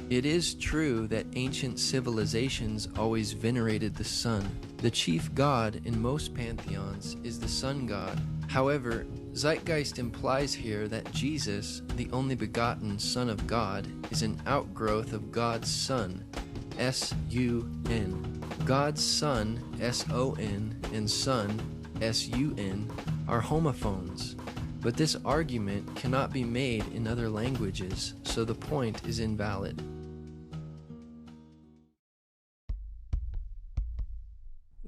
It is true that ancient civilizations always venerated the sun. The chief god in most pantheons is the sun god. However, Zeitgeist implies here that Jesus, the only begotten Son of God, is an outgrowth of God's Son, S-U-N. God's Son, S-O-N, and Son, S-U-N, are homophones. But this argument cannot be made in other languages, so the point is invalid.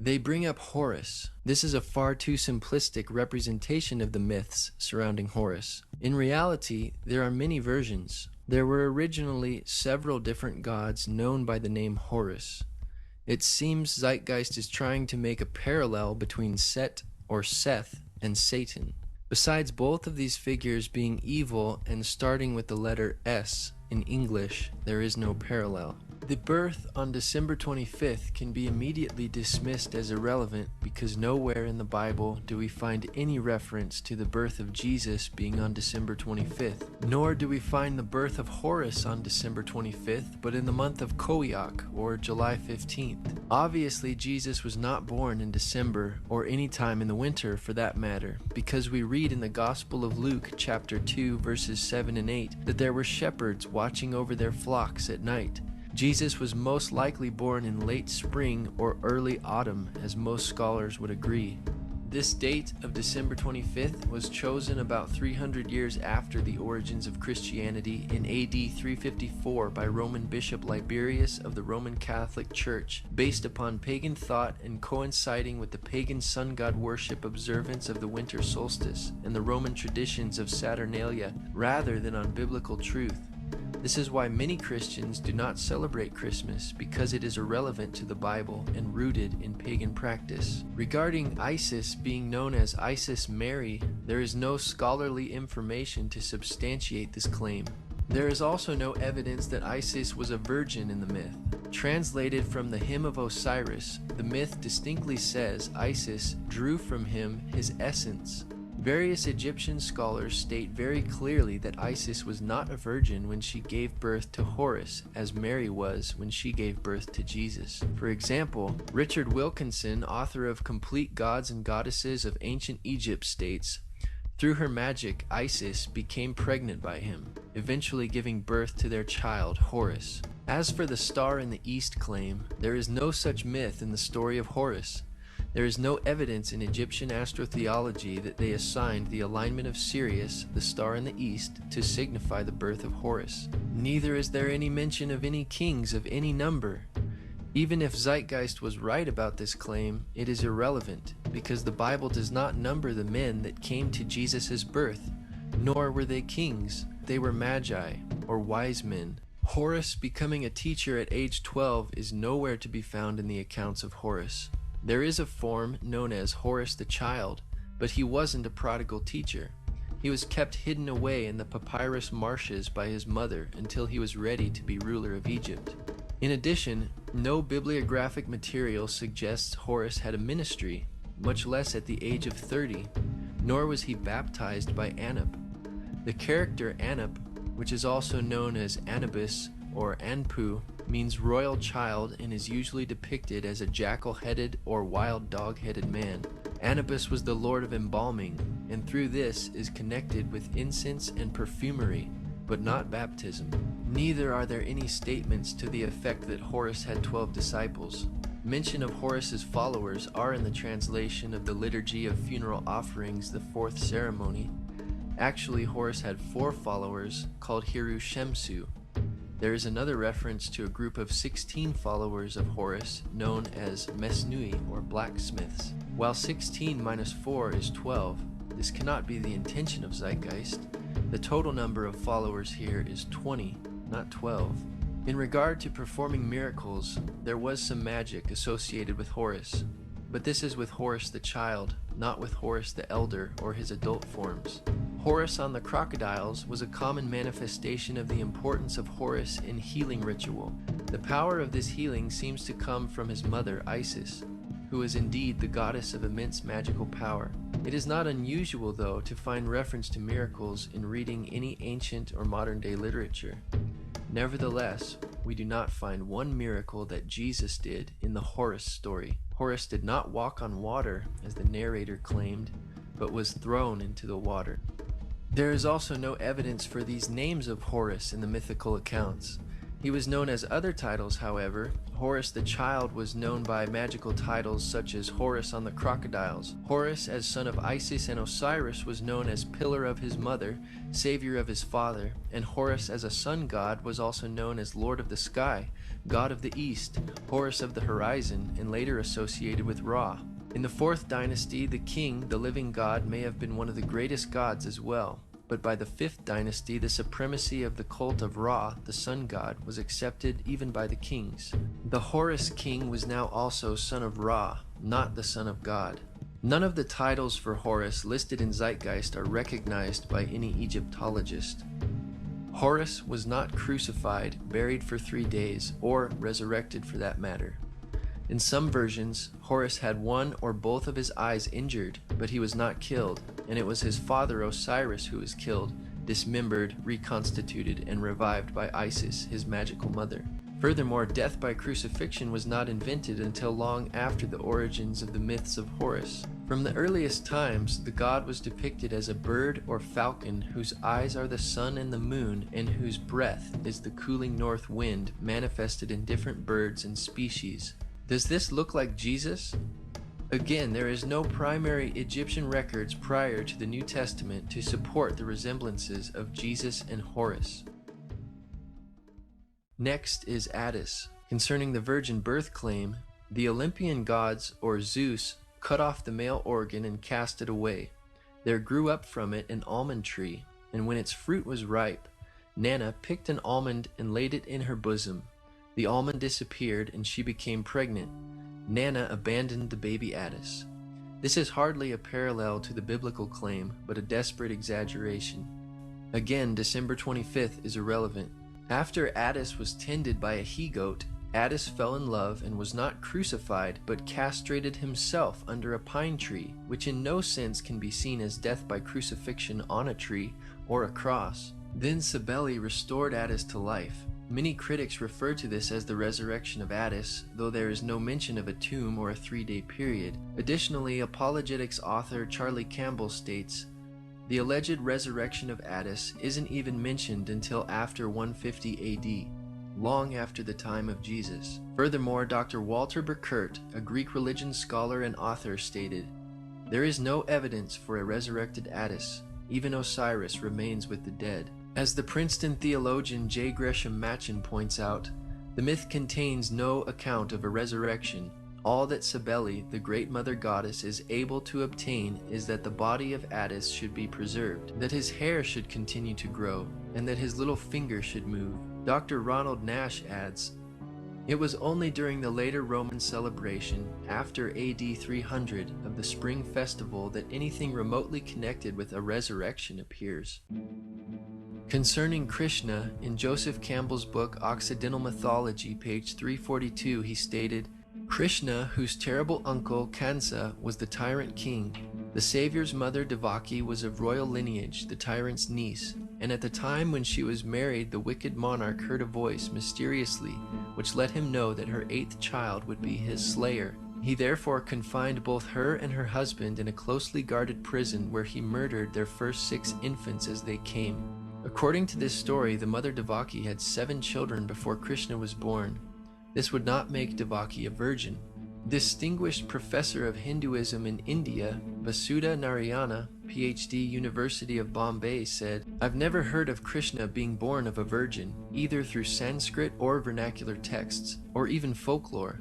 They bring up Horus. This is a far too simplistic representation of the myths surrounding Horus. In reality, there are many versions. There were originally several different gods known by the name Horus. It seems Zeitgeist is trying to make a parallel between Set or Seth and Satan. Besides both of these figures being evil and starting with the letter S in English, there is no parallel. The birth on December 25th can be immediately dismissed as irrelevant because nowhere in the Bible do we find any reference to the birth of Jesus being on December 25th. Nor do we find the birth of Horus on December 25th, but in the month of Koiak, or July 15th. Obviously, Jesus was not born in December, or any time in the winter for that matter, because we read in the Gospel of Luke, chapter 2, verses 7 and 8, that there were shepherds watching over their flocks at night. Jesus was most likely born in late spring or early autumn, as most scholars would agree. This date of December 25th was chosen about 300 years after the origins of Christianity in AD 354 by Roman Bishop Liberius of the Roman Catholic Church, based upon pagan thought and coinciding with the pagan sun god worship observance of the winter solstice and the Roman traditions of Saturnalia, rather than on biblical truth. This is why many Christians do not celebrate Christmas, because it is irrelevant to the Bible and rooted in pagan practice. Regarding Isis being known as Isis Mary, there is no scholarly information to substantiate this claim. There is also no evidence that Isis was a virgin in the myth. Translated from the Hymn of Osiris, the myth distinctly says Isis drew from him his essence. Various Egyptian scholars state very clearly that Isis was not a virgin when she gave birth to Horus, as Mary was when she gave birth to Jesus. For example, Richard Wilkinson, author of Complete Gods and Goddesses of Ancient Egypt, states, "Through her magic, Isis became pregnant by him, eventually giving birth to their child, Horus." As for the star in the east claim, there is no such myth in the story of Horus. There is no evidence in Egyptian astrotheology that they assigned the alignment of Sirius, the star in the east, to signify the birth of Horus. Neither is there any mention of any kings of any number. Even if Zeitgeist was right about this claim, it is irrelevant, because the Bible does not number the men that came to Jesus' birth, nor were they kings. They were magi, or wise men. Horus becoming a teacher at age 12 is nowhere to be found in the accounts of Horus. There is a form known as Horus the Child, but he wasn't a prodigal teacher. He was kept hidden away in the papyrus marshes by his mother until he was ready to be ruler of Egypt. In addition, no bibliographic material suggests Horus had a ministry, much less at the age of 30, nor was he baptized by Anup. The character Anup, which is also known as Anubis or Anpu, means royal child and is usually depicted as a jackal-headed or wild dog-headed man. Anubis was the lord of embalming, and through this is connected with incense and perfumery, but not baptism. Neither are there any statements to the effect that Horus had 12 disciples. Mention of Horus's followers are in the translation of the Liturgy of Funeral Offerings, the 4th ceremony. Actually, Horus had 4 followers called Hiru Shemsu. There is another reference to a group of 16 followers of Horus known as Mesnui, or blacksmiths. While 16 minus 4 is 12, this cannot be the intention of Zeitgeist. The total number of followers here is 20, not 12. In regard to performing miracles, there was some magic associated with Horus, but this is with Horus the Child, not with Horus the Elder or his adult forms. Horus on the crocodiles was a common manifestation of the importance of Horus in healing ritual. The power of this healing seems to come from his mother, Isis, who is indeed the goddess of immense magical power. It is not unusual, though, to find reference to miracles in reading any ancient or modern-day literature. Nevertheless, we do not find one miracle that Jesus did in the Horus story. Horus did not walk on water, as the narrator claimed, but was thrown into the water. There is also no evidence for these names of Horus in the mythical accounts. He was known as other titles, however. Horus the child was known by magical titles such as Horus on the crocodiles. Horus, as son of Isis and Osiris, was known as pillar of his mother, savior of his father, and Horus as a sun god was also known as lord of the sky, god of the east, Horus of the horizon, and later associated with Ra. In the 4th dynasty, the king, the living god, may have been one of the greatest gods as well. But by the 5th dynasty, the supremacy of the cult of Ra, the sun god, was accepted even by the kings. The Horus king was now also son of Ra, not the son of God. None of the titles for Horus listed in Zeitgeist are recognized by any Egyptologist. Horus was not crucified, buried for 3 days, or resurrected for that matter. In some versions, Horus had one or both of his eyes injured, but he was not killed, and it was his father Osiris who was killed, dismembered, reconstituted, and revived by Isis, his magical mother. Furthermore, death by crucifixion was not invented until long after the origins of the myths of Horus. From the earliest times, the god was depicted as a bird or falcon whose eyes are the sun and the moon, and whose breath is the cooling north wind manifested in different birds and species. Does this look like Jesus? Again, there is no primary Egyptian records prior to the New Testament to support the resemblances of Jesus and Horus. Next is Attis. Concerning the virgin birth claim, the Olympian gods, or Zeus, cut off the male organ and cast it away. There grew up from it an almond tree, and when its fruit was ripe, Nana picked an almond and laid it in her bosom. The almond disappeared and she became pregnant. Nana abandoned the baby Attis. This is hardly a parallel to the biblical claim, but a desperate exaggeration. Again, December 25th is irrelevant. After Attis was tended by a he-goat, Attis fell in love and was not crucified, but castrated himself under a pine tree, which in no sense can be seen as death by crucifixion on a tree or a cross. Then Cybele restored Attis to life. Many critics refer to this as the resurrection of Attis, though there is no mention of a tomb or a 3-day period. Additionally, apologetics author Charlie Campbell states, the alleged resurrection of Attis isn't even mentioned until after 150 AD, long after the time of Jesus. Furthermore, Dr. Walter Burkert, a Greek religion scholar and author, stated, there is no evidence for a resurrected Attis. Even Osiris remains with the dead. As the Princeton theologian J. Gresham Machen points out, the myth contains no account of a resurrection. All that Cybele, the great mother goddess, is able to obtain is that the body of Attis should be preserved, that his hair should continue to grow, and that his little finger should move. Dr. Ronald Nash adds, it was only during the later Roman celebration, after AD 300, of the spring festival that anything remotely connected with a resurrection appears. Concerning Krishna, in Joseph Campbell's book Occidental Mythology, page 342, he stated, Krishna, whose terrible uncle Kansa was the tyrant king, the Savior's mother Devaki was of royal lineage, the tyrant's niece, and at the time when she was married, the wicked monarch heard a voice mysteriously, which let him know that her 8th child would be his slayer. He therefore confined both her and her husband in a closely guarded prison where he murdered their first 6 infants as they came. According to this story, the mother Devaki had 7 children before Krishna was born. This would not make Devaki a virgin. Distinguished professor of Hinduism in India, Vasudha Narayana, PhD, University of Bombay, said, I've never heard of Krishna being born of a virgin, either through Sanskrit or vernacular texts, or even folklore.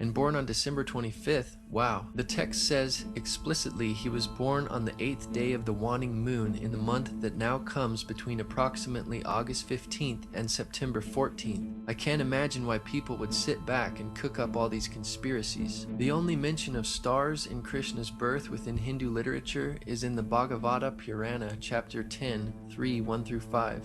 And born on December 25th, wow. The text says explicitly he was born on the 8th day of the waning moon in the month that now comes between approximately August 15th and September 14th. I can't imagine why people would sit back and cook up all these conspiracies. The only mention of stars in Krishna's birth within Hindu literature is in the Bhagavata Purana, chapter 10, 3, 1-5.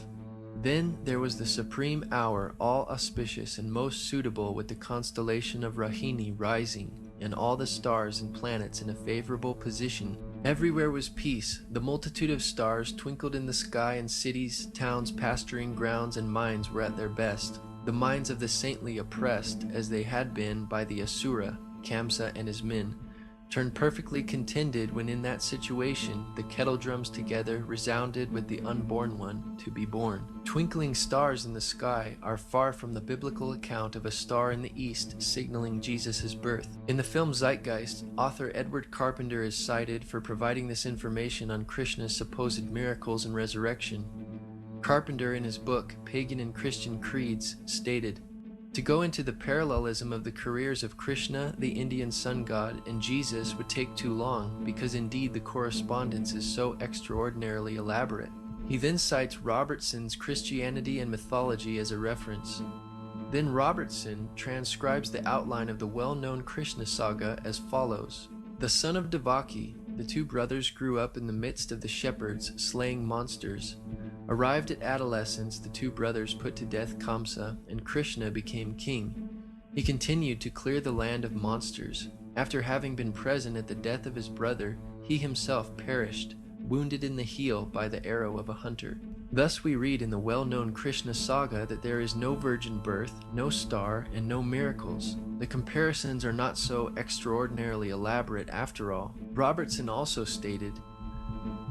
Then there was the supreme hour, all auspicious and most suitable, with the constellation of Rahini rising, and all the stars and planets in a favorable position, Everywhere was peace. The multitude of stars twinkled in the sky, and cities, towns, pasturing grounds, and mines were at their best. The minds of the saintly, oppressed as they had been by the Asura, Kamsa and his men, turned perfectly contented when in that situation the kettle drums together resounded with the unborn one to be born. Twinkling stars in the sky are far from the biblical account of a star in the east signaling Jesus' birth. In the film Zeitgeist, author Edward Carpenter is cited for providing this information on Krishna's supposed miracles and resurrection. Carpenter, in his book Pagan and Christian Creeds, stated, "To go into the parallelism of the careers of Krishna, the Indian sun god, and Jesus would take too long, because indeed the correspondence is so extraordinarily elaborate." He then cites Robertson's Christianity and Mythology as a reference. Then Robertson transcribes the outline of the well-known Krishna saga as follows. The son of Devaki, the two brothers grew up in the midst of the shepherds, slaying monsters. Arrived at adolescence, the two brothers put to death Kamsa, and Krishna became king. He continued to clear the land of monsters. After having been present at the death of his brother, he himself perished, wounded in the heel by the arrow of a hunter. Thus we read in the well-known Krishna saga that there is no virgin birth, no star, and no miracles. The comparisons are not so extraordinarily elaborate after all. Robertson also stated,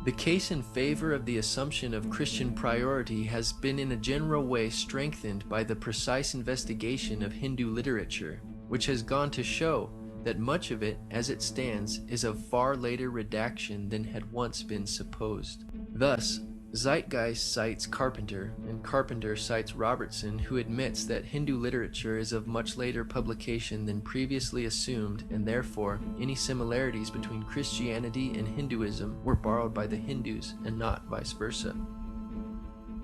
"The case in favor of the assumption of Christian priority has been in a general way strengthened by the precise investigation of Hindu literature, which has gone to show that much of it, as it stands, is of far later redaction than had once been supposed." Thus, Zeitgeist cites Carpenter, and Carpenter cites Robertson, who admits that Hindu literature is of much later publication than previously assumed, and therefore any similarities between Christianity and Hinduism were borrowed by the Hindus and not vice versa.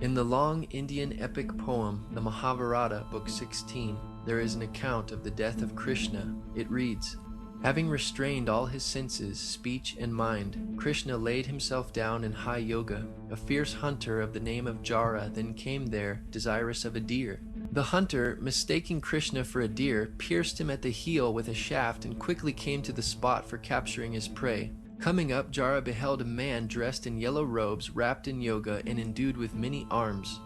In the long Indian epic poem, the Mahabharata, Book 16, there is an account of the death of Krishna. It reads, "Having restrained all his senses, speech, and mind, Krishna laid himself down in high yoga. A fierce hunter of the name of Jara then came there, desirous of a deer. The hunter, mistaking Krishna for a deer, pierced him at the heel with a shaft and quickly came to the spot for capturing his prey. Coming up, Jara beheld a man dressed in yellow robes, wrapped in yoga, and endued with many arms.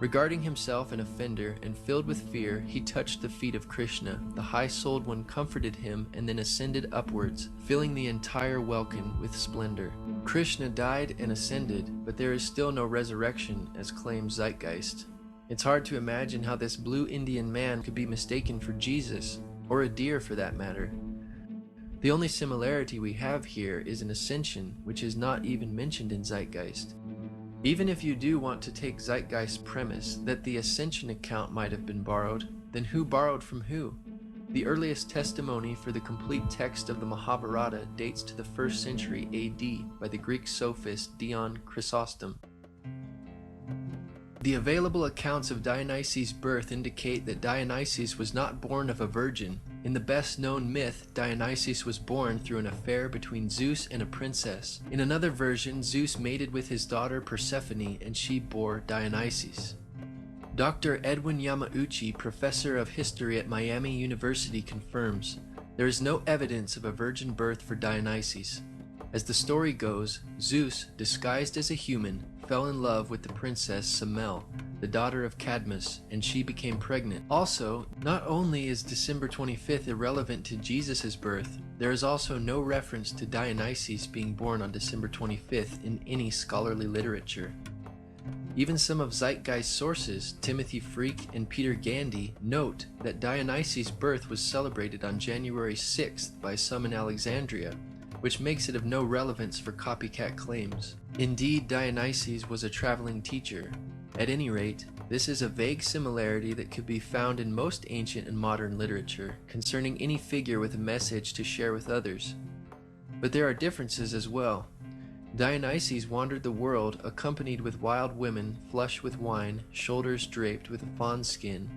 Regarding himself an offender, and filled with fear, he touched the feet of Krishna. The high-souled one comforted him and then ascended upwards, filling the entire welkin with splendor." Krishna died and ascended, but there is still no resurrection, as claims Zeitgeist. It's hard to imagine how this blue Indian man could be mistaken for Jesus, or a deer for that matter. The only similarity we have here is an ascension, which is not even mentioned in Zeitgeist. Even if you do want to take Zeitgeist's premise that the ascension account might have been borrowed, then who borrowed from who? The earliest testimony for the complete text of the Mahabharata dates to the 1st century AD by the Greek sophist Dion Chrysostom. The available accounts of Dionysus' birth indicate that Dionysus was not born of a virgin. In the best-known myth, Dionysus was born through an affair between Zeus and a princess. In another version, Zeus mated with his daughter Persephone, and she bore Dionysus. Dr. Edwin Yamauchi, professor of history at Miami University, confirms, "There is no evidence of a virgin birth for Dionysus. As the story goes, Zeus, disguised as a human, fell in love with the princess Semele, the daughter of Cadmus, and she became pregnant." Also, not only is December 25th irrelevant to Jesus' birth, there is also no reference to Dionysus being born on December 25th in any scholarly literature. Even some of Zeitgeist's sources, Timothy Freke and Peter Gandy, note that Dionysus' birth was celebrated on January 6th by some in Alexandria, which makes it of no relevance for copycat claims. Indeed, Dionysus was a traveling teacher. At any rate, this is a vague similarity that could be found in most ancient and modern literature concerning any figure with a message to share with others. But there are differences as well. Dionysus wandered the world accompanied with wild women, flushed with wine, shoulders draped with a fawn skin,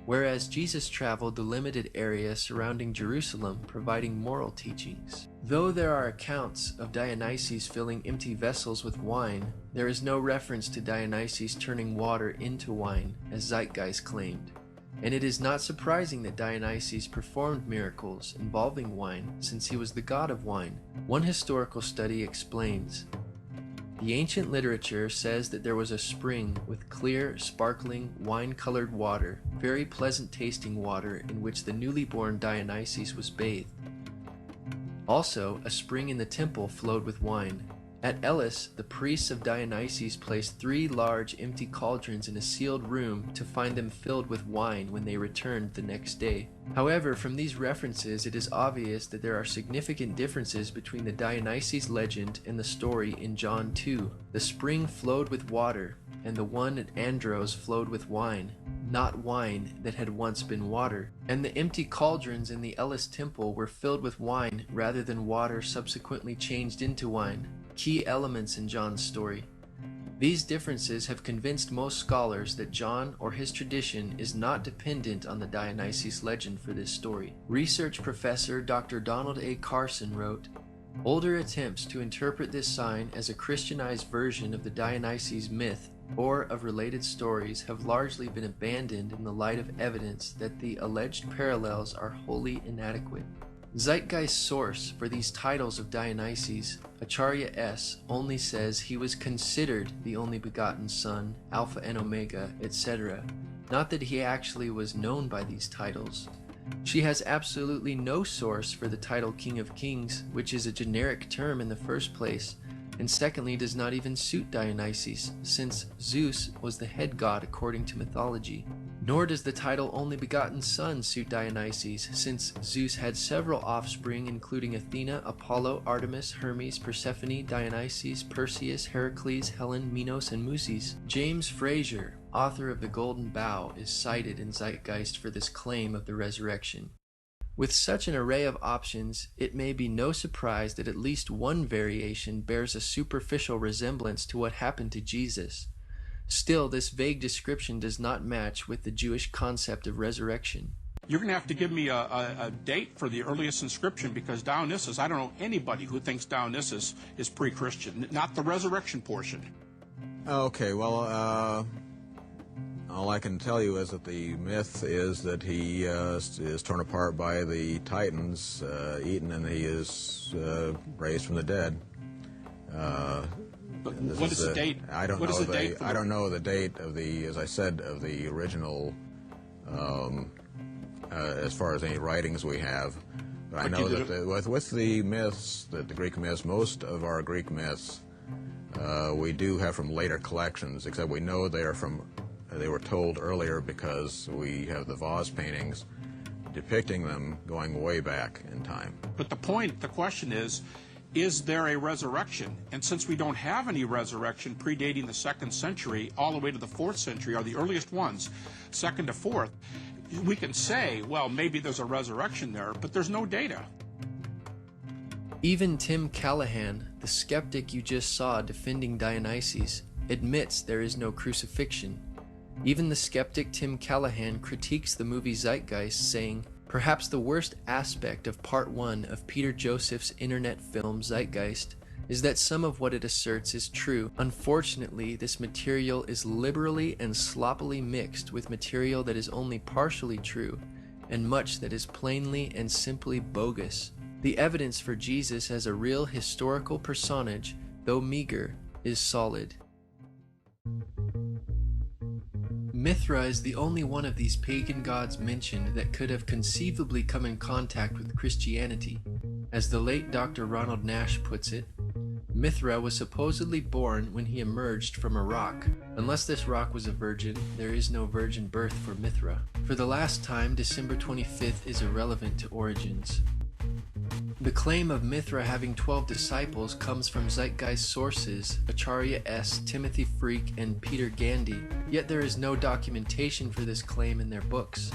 whereas Jesus traveled the limited area surrounding Jerusalem, providing moral teachings. Though there are accounts of Dionysus filling empty vessels with wine, there is no reference to Dionysus turning water into wine, as Zeitgeist claimed. And it is not surprising that Dionysus performed miracles involving wine, since he was the god of wine. One historical study explains, the ancient literature says that there was a spring with clear, sparkling, wine-colored water, very pleasant-tasting water in which the newly born Dionysus was bathed. Also, a spring in the temple flowed with wine. At Elis, the priests of Dionysus placed 3 large empty cauldrons in a sealed room to find them filled with wine when they returned the next day. However, from these references, it is obvious that there are significant differences between the Dionysus legend and the story in John 2. The spring flowed with water, and the one at Andros flowed with wine, not wine that had once been water. And the empty cauldrons in the Elis temple were filled with wine rather than water subsequently changed into wine. Key elements in John's story. These differences have convinced most scholars that John or his tradition is not dependent on the Dionysus legend for this story. Research professor Dr. Donald A. Carson wrote, older attempts to interpret this sign as a Christianized version of the Dionysus myth or of related stories have largely been abandoned in the light of evidence that the alleged parallels are wholly inadequate. Zeitgeist's source for these titles of Dionysus, Acharya S., only says he was considered the only begotten son, Alpha and Omega, etc., not that he actually was known by these titles. She has absolutely no source for the title King of Kings, which is a generic term in the first place, and secondly does not even suit Dionysus, since Zeus was the head god according to mythology. Nor does the title Only Begotten Son suit Dionysus, since Zeus had several offspring including Athena, Apollo, Artemis, Hermes, Persephone, Dionysus, Perseus, Heracles, Helen, Minos, and Muses. James Frazer, author of The Golden Bough, is cited in Zeitgeist for this claim of the resurrection. With such an array of options, it may be no surprise that at least one variation bears a superficial resemblance to what happened to Jesus. Still, this vague description does not match with the Jewish concept of resurrection. You're going to have to give me a date for the earliest inscription, because Dionysus, I don't know anybody who thinks Dionysus is pre-Christian, not the resurrection portion. Okay, well, all I can tell you is that the myth is that he is torn apart by the Titans, eaten, and he is raised from the dead. But what is the date? I don't know the date of the, as I said, of the original, as far as any writings we have. But I know that with the myths, the Greek myths, most of our Greek myths, we do have from later collections, except we know they were told earlier because we have the vase paintings depicting them going way back in time. But the question is there a resurrection? And since we don't have any resurrection predating the 2nd century all the way to the 4th century are the earliest ones, 2nd to 4th, we can say, well, maybe there's a resurrection there, but there's no data. Even Tim Callahan, the skeptic you just saw defending Dionysus, admits there is no crucifixion. Even the skeptic Tim Callahan critiques the movie Zeitgeist, saying, perhaps the worst aspect of Part 1 of Peter Joseph's internet film Zeitgeist is that some of what it asserts is true. Unfortunately, this material is liberally and sloppily mixed with material that is only partially true, and much that is plainly and simply bogus. The evidence for Jesus as a real historical personage, though meager, is solid. Mithra is the only one of these pagan gods mentioned that could have conceivably come in contact with Christianity. As the late Dr. Ronald Nash puts it, Mithra was supposedly born when he emerged from a rock. Unless this rock was a virgin, there is no virgin birth for Mithra. For the last time, December 25th is irrelevant to origins. The claim of Mithra having 12 disciples comes from Zeitgeist sources, Acharya S., Timothy Freak, and Peter Gandy, yet there is no documentation for this claim in their books.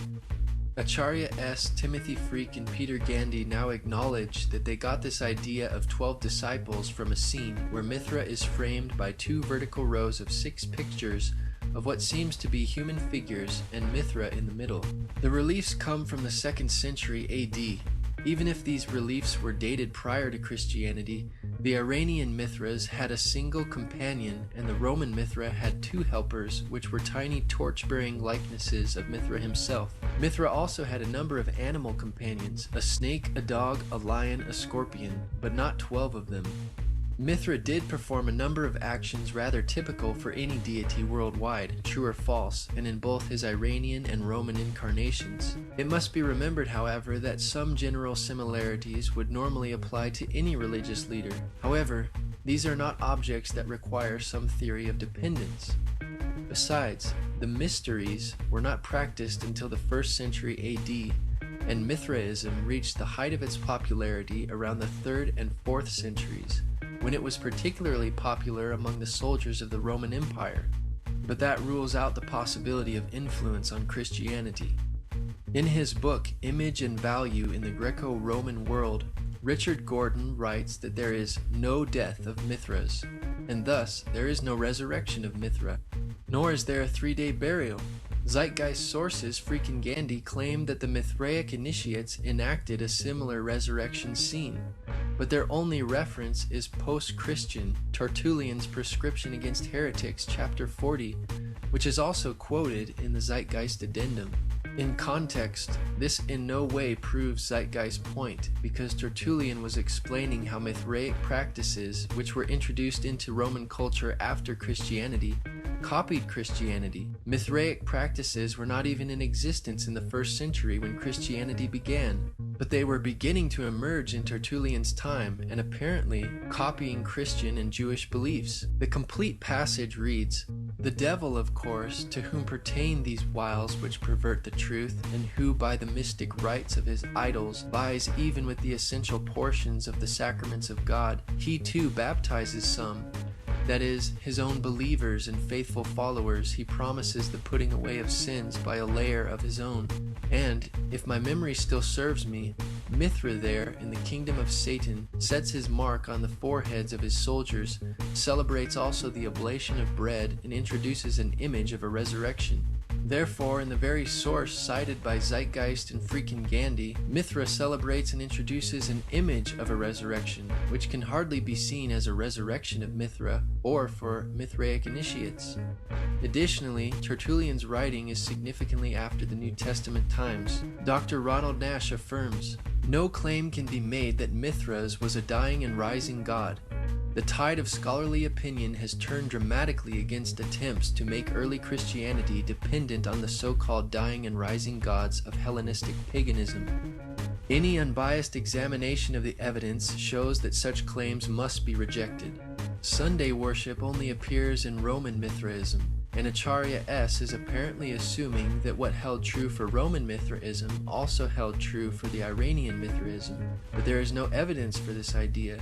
Acharya S., Timothy Freak, and Peter Gandy now acknowledge that they got this idea of 12 disciples from a scene where Mithra is framed by 2 vertical rows of 6 pictures of what seems to be human figures and Mithra in the middle. The reliefs come from the 2nd century AD. Even if these reliefs were dated prior to Christianity, The Iranian Mithras had a single companion, and the Roman Mithra had two helpers, which were tiny torch-bearing likenesses of Mithra himself. Mithra also had a number of animal companions, a snake, a dog, a lion, a scorpion, but not 12 of them. Mithra did perform a number of actions rather typical for any deity worldwide, true or false, and in both his Iranian and Roman incarnations. It must be remembered, however, that some general similarities would normally apply to any religious leader. However, these are not objects that require some theory of dependence. Besides, the mysteries were not practiced until the 1st century AD, and Mithraism reached the height of its popularity around the 3rd and 4th centuries, when it was particularly popular among the soldiers of the Roman Empire, but that rules out the possibility of influence on Christianity. In his book, Image and Value in the Greco-Roman World, Richard Gordon writes that there is no death of Mithras, and thus there is no resurrection of Mithra, nor is there a 3-day burial. Zeitgeist sources, Freakin' Gandhi, claim that the Mithraic initiates enacted a similar resurrection scene, but their only reference is post-Christian Tertullian's Prescription Against Heretics, chapter 40, which is also quoted in the Zeitgeist addendum. In context, this in no way proves Zeitgeist's point, because Tertullian was explaining how Mithraic practices, which were introduced into Roman culture after Christianity, copied Christianity. Mithraic practices were not even in existence in the 1st century when Christianity began, but they were beginning to emerge in Tertullian's time and apparently copying Christian and Jewish beliefs. The complete passage reads, "The devil, of course, to whom pertain these wiles which pervert the truth, and who by the mystic rites of his idols vies even with the essential portions of the sacraments of God, he too baptizes some. That is, his own believers and faithful followers he promises the putting away of sins by a layer of his own. And, if my memory still serves me, Mithra there, in the kingdom of Satan, sets his mark on the foreheads of his soldiers, celebrates also the oblation of bread, and introduces an image of a resurrection. Therefore, in the very source cited by Zeitgeist and Freakin' Gandhi, Mithra celebrates and introduces an image of a resurrection, which can hardly be seen as a resurrection of Mithra, or for Mithraic initiates. Additionally, Tertullian's writing is significantly after the New Testament times. Dr. Ronald Nash affirms, "No claim can be made that Mithras was a dying and rising god. The tide of scholarly opinion has turned dramatically against attempts to make early Christianity dependent on the so-called dying and rising gods of Hellenistic paganism. Any unbiased examination of the evidence shows that such claims must be rejected. Sunday worship only appears in Roman Mithraism, and Acharya S. is apparently assuming that what held true for Roman Mithraism also held true for the Iranian Mithraism, but there is no evidence for this idea.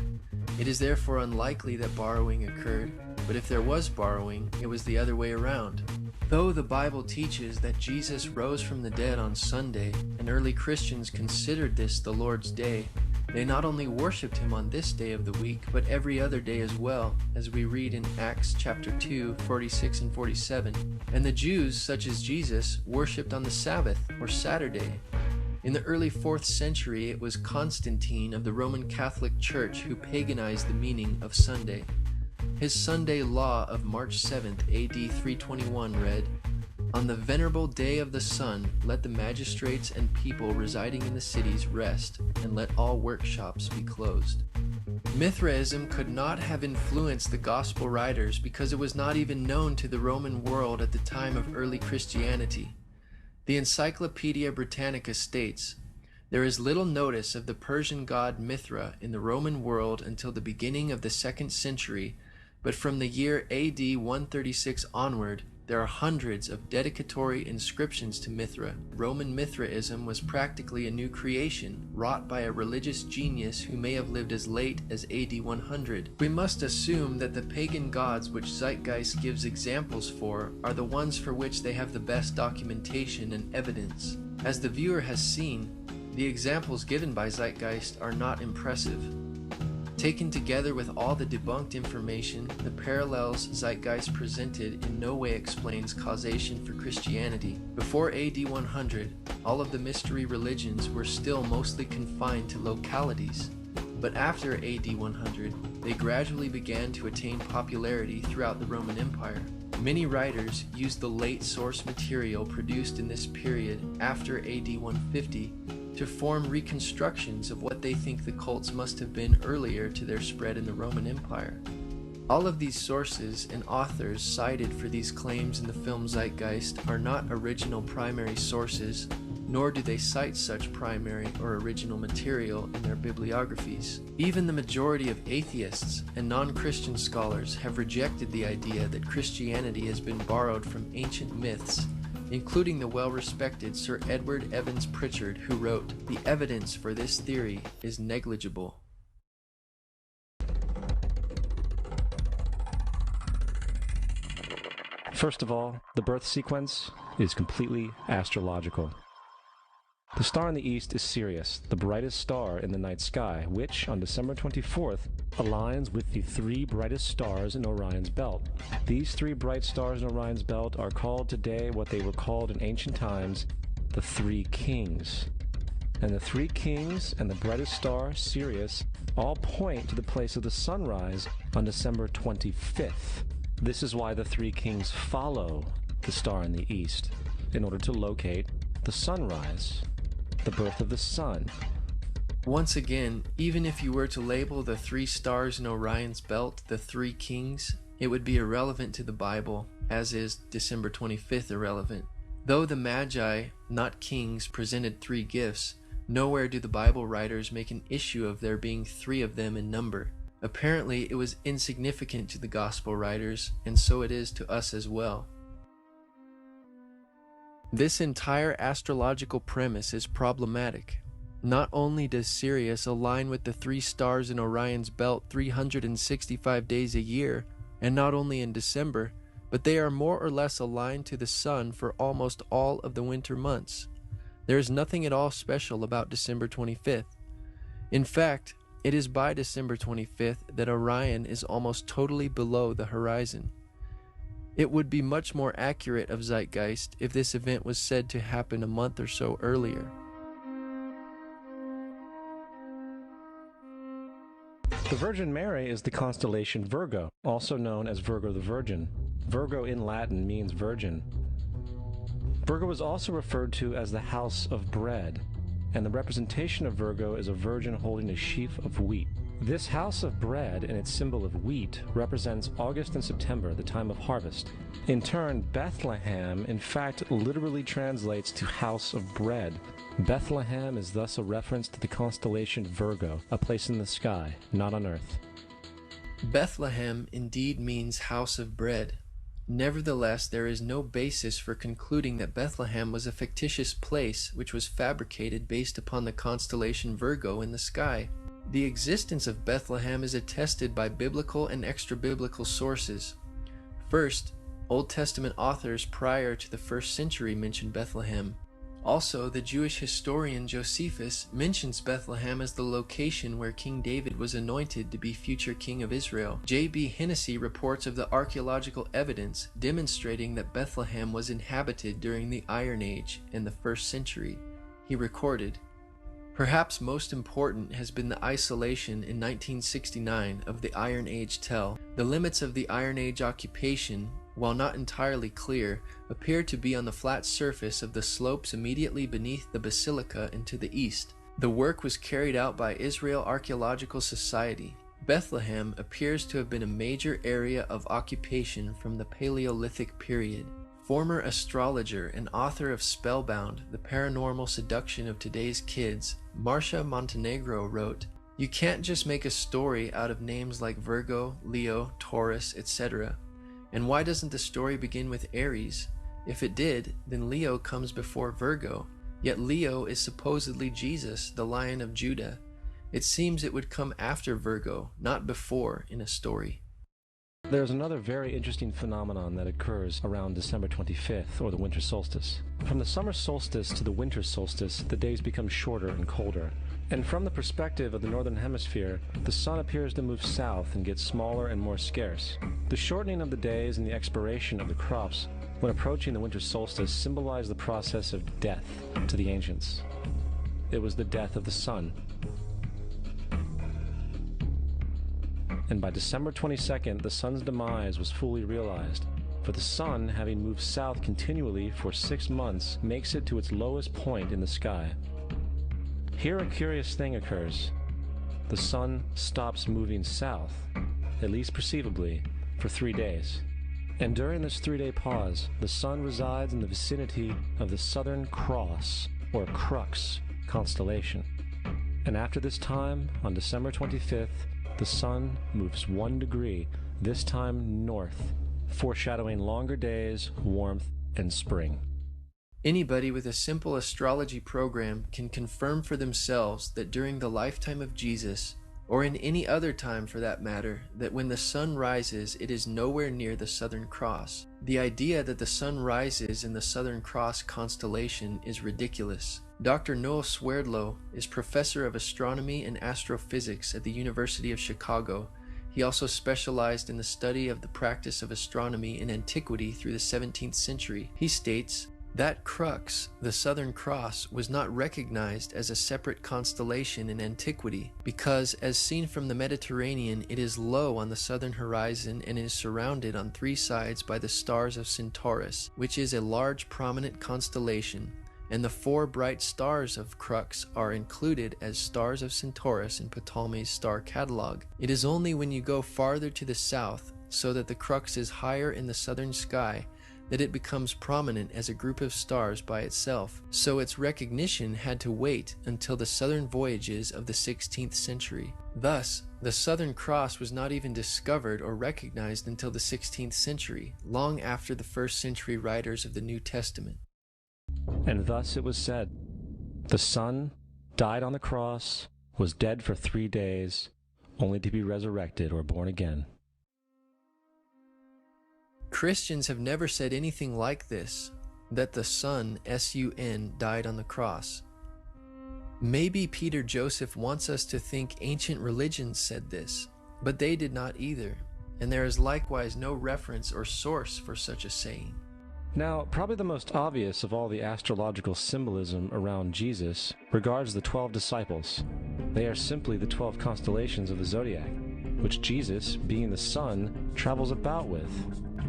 It is therefore unlikely that borrowing occurred, but if there was borrowing, it was the other way around. Though the Bible teaches that Jesus rose from the dead on Sunday, and early Christians considered this the Lord's Day, they not only worshipped him on this day of the week, but every other day as well, as we read in Acts chapter 2, 46 and 47. And the Jews, such as Jesus, worshipped on the Sabbath, or Saturday. In the early 4th century, it was Constantine of the Roman Catholic Church who paganized the meaning of Sunday. His Sunday law of March 7th, AD 321 read, "On the venerable day of the sun, let the magistrates and people residing in the cities rest, and let all workshops be closed." Mithraism could not have influenced the gospel writers because it was not even known to the Roman world at the time of early Christianity. The Encyclopedia Britannica states, "There is little notice of the Persian god Mithra in the Roman world until the beginning of the 2nd century, but from the year AD 136 onward, there are hundreds of dedicatory inscriptions to Mithra. Roman Mithraism was practically a new creation, wrought by a religious genius who may have lived as late as AD 100. We must assume that the pagan gods which Zeitgeist gives examples for are the ones for which they have the best documentation and evidence. As the viewer has seen, the examples given by Zeitgeist are not impressive. Taken together with all the debunked information, the parallels Zeitgeist presented in no way explains causation for Christianity. Before AD 100, all of the mystery religions were still mostly confined to localities. But after AD 100, they gradually began to attain popularity throughout the Roman Empire. Many writers used the late source material produced in this period after AD 150 to form reconstructions of what they think the cults must have been earlier to their spread in the Roman Empire. All of these sources and authors cited for these claims in the film Zeitgeist are not original primary sources, nor do they cite such primary or original material in their bibliographies. Even the majority of atheists and non-Christian scholars have rejected the idea that Christianity has been borrowed from ancient myths, including the well-respected Sir Edward Evans Pritchard, who wrote, "The evidence for this theory is negligible." First of all, the birth sequence is completely astrological. The star in the east is Sirius, the brightest star in the night sky, which, on December 24th, aligns with the three brightest stars in Orion's belt. These three bright stars in Orion's belt are called today what they were called in ancient times, the Three Kings. And the Three Kings and the brightest star, Sirius, all point to the place of the sunrise on December 25th. This is why the Three Kings follow the star in the east, in order to locate the sunrise, the birth of the sun. Once again, even if you were to label the three stars in Orion's belt the Three Kings, it would be irrelevant to the Bible, as is December 25th irrelevant. Though the Magi, not kings, presented three gifts, nowhere do the Bible writers make an issue of there being three of them in number. Apparently, it was insignificant to the Gospel writers, and so it is to us as well. This entire astrological premise is problematic. Not only does Sirius align with the three stars in Orion's belt 365 days a year, and not only in December, but they are more or less aligned to the sun for almost all of the winter months. There is nothing at all special about December 25th. In fact, it is by December 25th that Orion is almost totally below the horizon. It would be much more accurate of Zeitgeist if this event was said to happen a month or so earlier. The Virgin Mary is the constellation Virgo, also known as Virgo the Virgin. Virgo in Latin means virgin. Virgo is also referred to as the house of bread, and the representation of Virgo is a virgin holding a sheaf of wheat. This house of bread and its symbol of wheat represents August and September, the time of harvest. In turn, Bethlehem in fact literally translates to house of bread. Bethlehem is thus a reference to the constellation Virgo, a place in the sky, not on earth. Bethlehem indeed means house of bread. Nevertheless, there is no basis for concluding that Bethlehem was a fictitious place which was fabricated based upon the constellation Virgo in the sky. The existence of Bethlehem is attested by biblical and extra-biblical sources. First, Old Testament authors prior to the 1st century mention Bethlehem. Also, the Jewish historian Josephus mentions Bethlehem as the location where King David was anointed to be future king of Israel. J.B. Hennessy reports of the archaeological evidence demonstrating that Bethlehem was inhabited during the Iron Age in the 1st century. He recorded, "Perhaps most important has been the isolation in 1969 of the Iron Age tell. The limits of the Iron Age occupation, while not entirely clear, appear to be on the flat surface of the slopes immediately beneath the basilica and to the east. The work was carried out by Israel Archaeological Society. Bethlehem appears to have been a major area of occupation from the Paleolithic period." Former astrologer and author of Spellbound, The Paranormal Seduction of Today's Kids, Marcia Montenegro wrote, "You can't just make a story out of names like Virgo, Leo, Taurus, etc. And why doesn't the story begin with Aries? If it did, then Leo comes before Virgo, yet Leo is supposedly Jesus, the Lion of Judah. It seems it would come after Virgo, not before, in a story." There's another very interesting phenomenon that occurs around December 25th, or the winter solstice. From the summer solstice to the winter solstice, the days become shorter and colder. And from the perspective of the northern hemisphere, the sun appears to move south and get smaller and more scarce. The shortening of the days and the expiration of the crops when approaching the winter solstice symbolized the process of death to the ancients. It was the death of the sun. and by December 22nd, the sun's demise was fully realized. For the sun, having moved south continually for 6 months, makes it to its lowest point in the sky. Here a curious thing occurs. The sun stops moving south, at least perceivably, for 3 days. And during this 3-day pause, the sun resides in the vicinity of the Southern Cross, or Crux, constellation. And after this time, on December 25th, the sun moves 1 degree, this time north, foreshadowing longer days, warmth, and spring. Anybody with a simple astrology program can confirm for themselves that during the lifetime of Jesus, or in any other time for that matter, that when the sun rises, it is nowhere near the Southern Cross. The idea that the sun rises in the Southern Cross constellation is ridiculous. Dr. Noel Swerdlow is professor of astronomy and astrophysics at the University of Chicago. He also specialized in the study of the practice of astronomy in antiquity through the 17th century. He states, that crux, the Southern Cross, was not recognized as a separate constellation in antiquity because, as seen from the Mediterranean, it is low on the southern horizon and is surrounded on 3 sides by the stars of Centaurus, which is a large prominent constellation, and the 4 bright stars of crux are included as stars of Centaurus in Ptolemy's star catalog. It is only when you go farther to the south, so that the crux is higher in the southern sky, that it becomes prominent as a group of stars by itself, so its recognition had to wait until the southern voyages of the 16th century. Thus, the Southern Cross was not even discovered or recognized until the 16th century, long after the 1st century writers of the New Testament. And thus it was said, the Son died on the cross, was dead for 3 days, only to be resurrected or born again. Christians have never said anything like this, that the Son, S-U-N, died on the cross. Maybe Peter Joseph wants us to think ancient religions said this, but they did not either, and there is likewise no reference or source for such a saying. Now, probably the most obvious of all the astrological symbolism around Jesus regards the 12 disciples. They are simply the 12 constellations of the zodiac, which Jesus, being the sun, travels about with.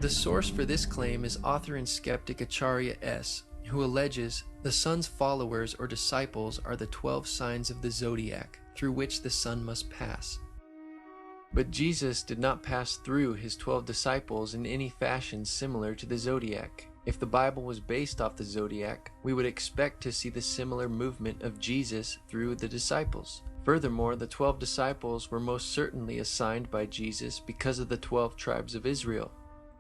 The source for this claim is author and skeptic Acharya S., who alleges the sun's followers or disciples are the 12 signs of the zodiac through which the sun must pass. But Jesus did not pass through his 12 disciples in any fashion similar to the zodiac. If the Bible was based off the zodiac, we would expect to see the similar movement of Jesus through the disciples. Furthermore, the 12 disciples were most certainly assigned by Jesus because of the 12 tribes of Israel,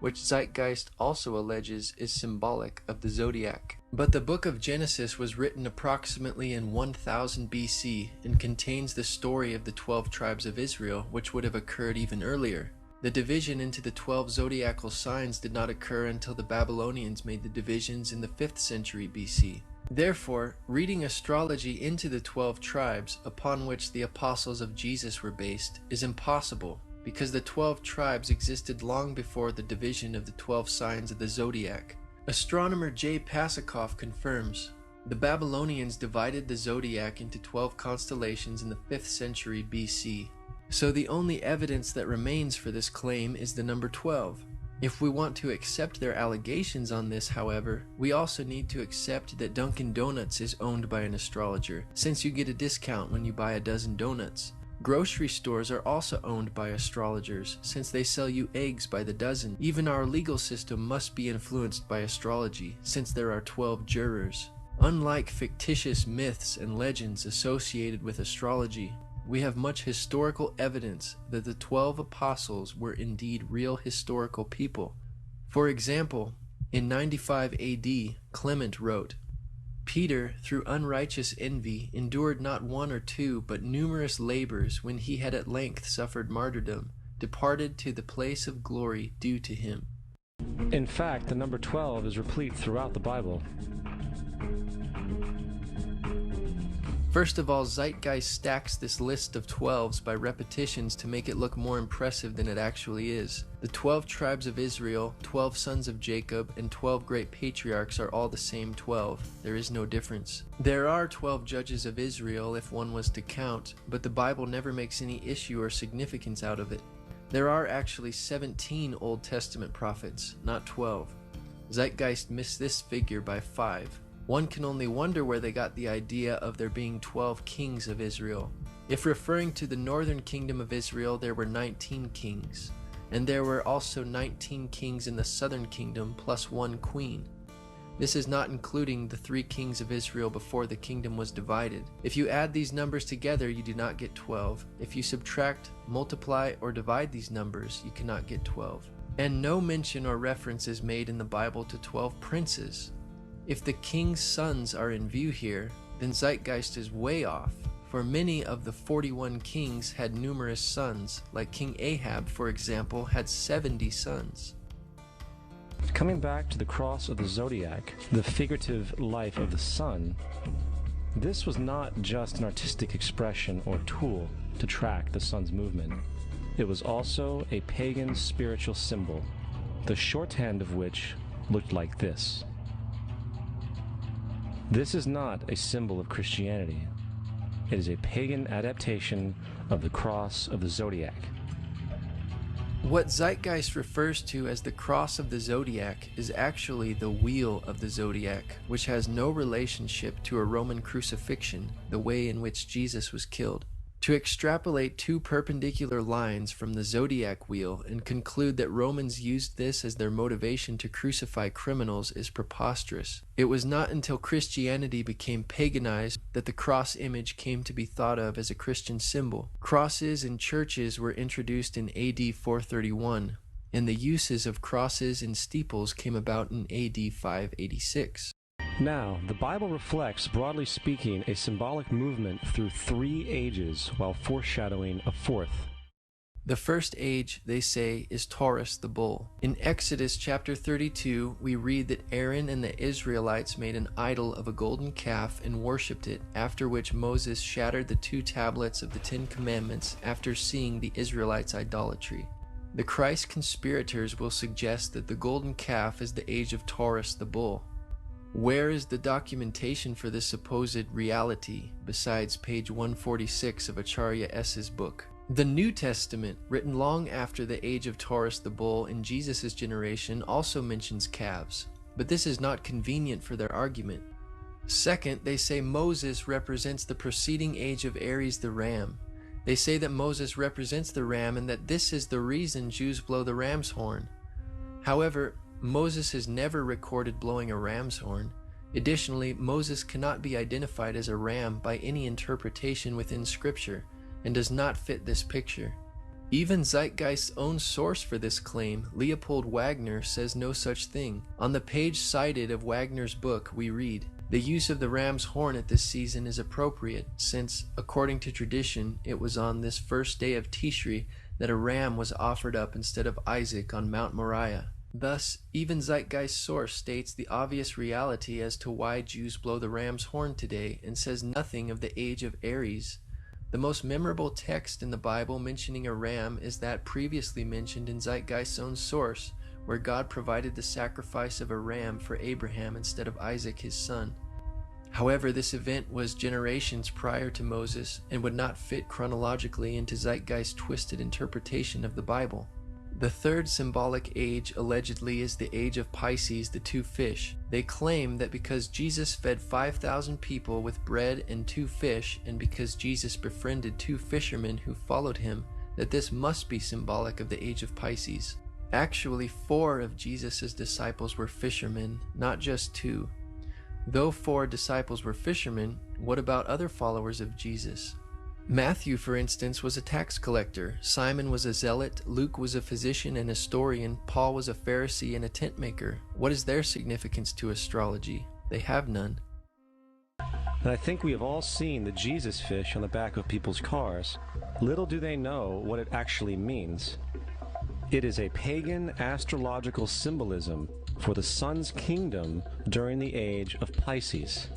which Zeitgeist also alleges is symbolic of the zodiac. But the book of Genesis was written approximately in 1000 BC and contains the story of the 12 tribes of Israel, which would have occurred even earlier. The division into the 12 zodiacal signs did not occur until the Babylonians made the divisions in the 5th century BC. Therefore, reading astrology into the 12 tribes upon which the apostles of Jesus were based is impossible, because the 12 tribes existed long before the division of the 12 signs of the zodiac. Astronomer J. Pasakoff confirms, the Babylonians divided the zodiac into 12 constellations in the 5th century BC. So the only evidence that remains for this claim is the number 12. If we want to accept their allegations on this, however, we also need to accept that Dunkin' Donuts is owned by an astrologer, since you get a discount when you buy a dozen donuts. Grocery stores are also owned by astrologers, since they sell you eggs by the dozen. Even our legal system must be influenced by astrology, since there are 12 jurors. Unlike fictitious myths and legends associated with astrology, we have much historical evidence that the 12 apostles were indeed real historical people. For example, in 95 AD, Clement wrote, Peter, through unrighteous envy, endured not 1 or 2, but numerous labors when he had at length suffered martyrdom, departed to the place of glory due to him. In fact, the number 12 is replete throughout the Bible. First of all, Zeitgeist stacks this list of 12s by repetitions to make it look more impressive than it actually is. The 12 tribes of Israel, 12 sons of Jacob, and 12 great patriarchs are all the same 12. There is no difference. There are 12 judges of Israel if one was to count, but the Bible never makes any issue or significance out of it. There are actually 17 Old Testament prophets, not 12. Zeitgeist missed this figure by 5. One can only wonder where they got the idea of there being 12 kings of Israel. If referring to the northern kingdom of Israel, there were 19 kings, and there were also 19 kings in the southern kingdom plus 1 queen. This is not including the 3 kings of Israel before the kingdom was divided. If you add these numbers together, you do not get 12. If you subtract, multiply, or divide these numbers, you cannot get 12. And no mention or reference is made in the Bible to 12 princes. If the king's sons are in view here, then Zeitgeist is way off, for many of the 41 kings had numerous sons, like King Ahab, for example, had 70 sons. Coming back to the cross of the zodiac, the figurative life of the sun, this was not just an artistic expression or tool to track the sun's movement. It was also a pagan spiritual symbol, the shorthand of which looked like this. This is not a symbol of Christianity. It is a pagan adaptation of the cross of the zodiac. What Zeitgeist refers to as the cross of the zodiac is actually the wheel of the zodiac, which has no relationship to a Roman crucifixion, the way in which Jesus was killed. To extrapolate 2 perpendicular lines from the zodiac wheel and conclude that Romans used this as their motivation to crucify criminals is preposterous. It was not until Christianity became paganized that the cross image came to be thought of as a Christian symbol. Crosses in churches were introduced in AD 431, and the uses of crosses in steeples came about in AD 586. Now, the Bible reflects, broadly speaking, a symbolic movement through 3 ages while foreshadowing a 4th. The first age, they say, is Taurus the bull. In Exodus chapter 32, we read that Aaron and the Israelites made an idol of a golden calf and worshipped it, after which Moses shattered the 2 tablets of the 10 Commandments after seeing the Israelites' idolatry. The Christ conspirators will suggest that the golden calf is the age of Taurus the bull. Where is the documentation for this supposed reality besides page 146 of Acharya S.'s book? The New Testament, written long after the age of Taurus the bull in Jesus' generation, also mentions calves, but this is not convenient for their argument. Second, they say Moses represents the preceding age of Aries the ram. They say that Moses represents the ram and that this is the reason Jews blow the ram's horn. However, Moses is never recorded blowing a ram's horn. Additionally, Moses cannot be identified as a ram by any interpretation within Scripture and does not fit this picture. Even Zeitgeist's own source for this claim, Leopold Wagner, says no such thing. On the page cited of Wagner's book, we read, "The use of the ram's horn at this season is appropriate, since, according to tradition, it was on this first day of Tishri that a ram was offered up instead of Isaac on Mount Moriah." Thus, even Zeitgeist's source states the obvious reality as to why Jews blow the ram's horn today and says nothing of the age of Aries. The most memorable text in the Bible mentioning a ram is that previously mentioned in Zeitgeist's own source, where God provided the sacrifice of a ram for Abraham instead of Isaac his son. However, this event was generations prior to Moses and would not fit chronologically into Zeitgeist's twisted interpretation of the Bible. The third symbolic age allegedly is the age of Pisces, the 2 fish. They claim that because Jesus fed 5,000 people with bread and 2 fish, and because Jesus befriended 2 fishermen who followed him, that this must be symbolic of the age of Pisces. Actually, 4 of Jesus' disciples were fishermen, not just 2. Though 4 disciples were fishermen, what about other followers of Jesus? Matthew, for instance, was a tax collector, Simon was a zealot, Luke was a physician and historian, Paul was a Pharisee and a tent maker. What is their significance to astrology? They have none. And I think we have all seen the Jesus fish on the back of people's cars. Little do they know what it actually means. It is a pagan astrological symbolism for the sun's kingdom during the age of Pisces.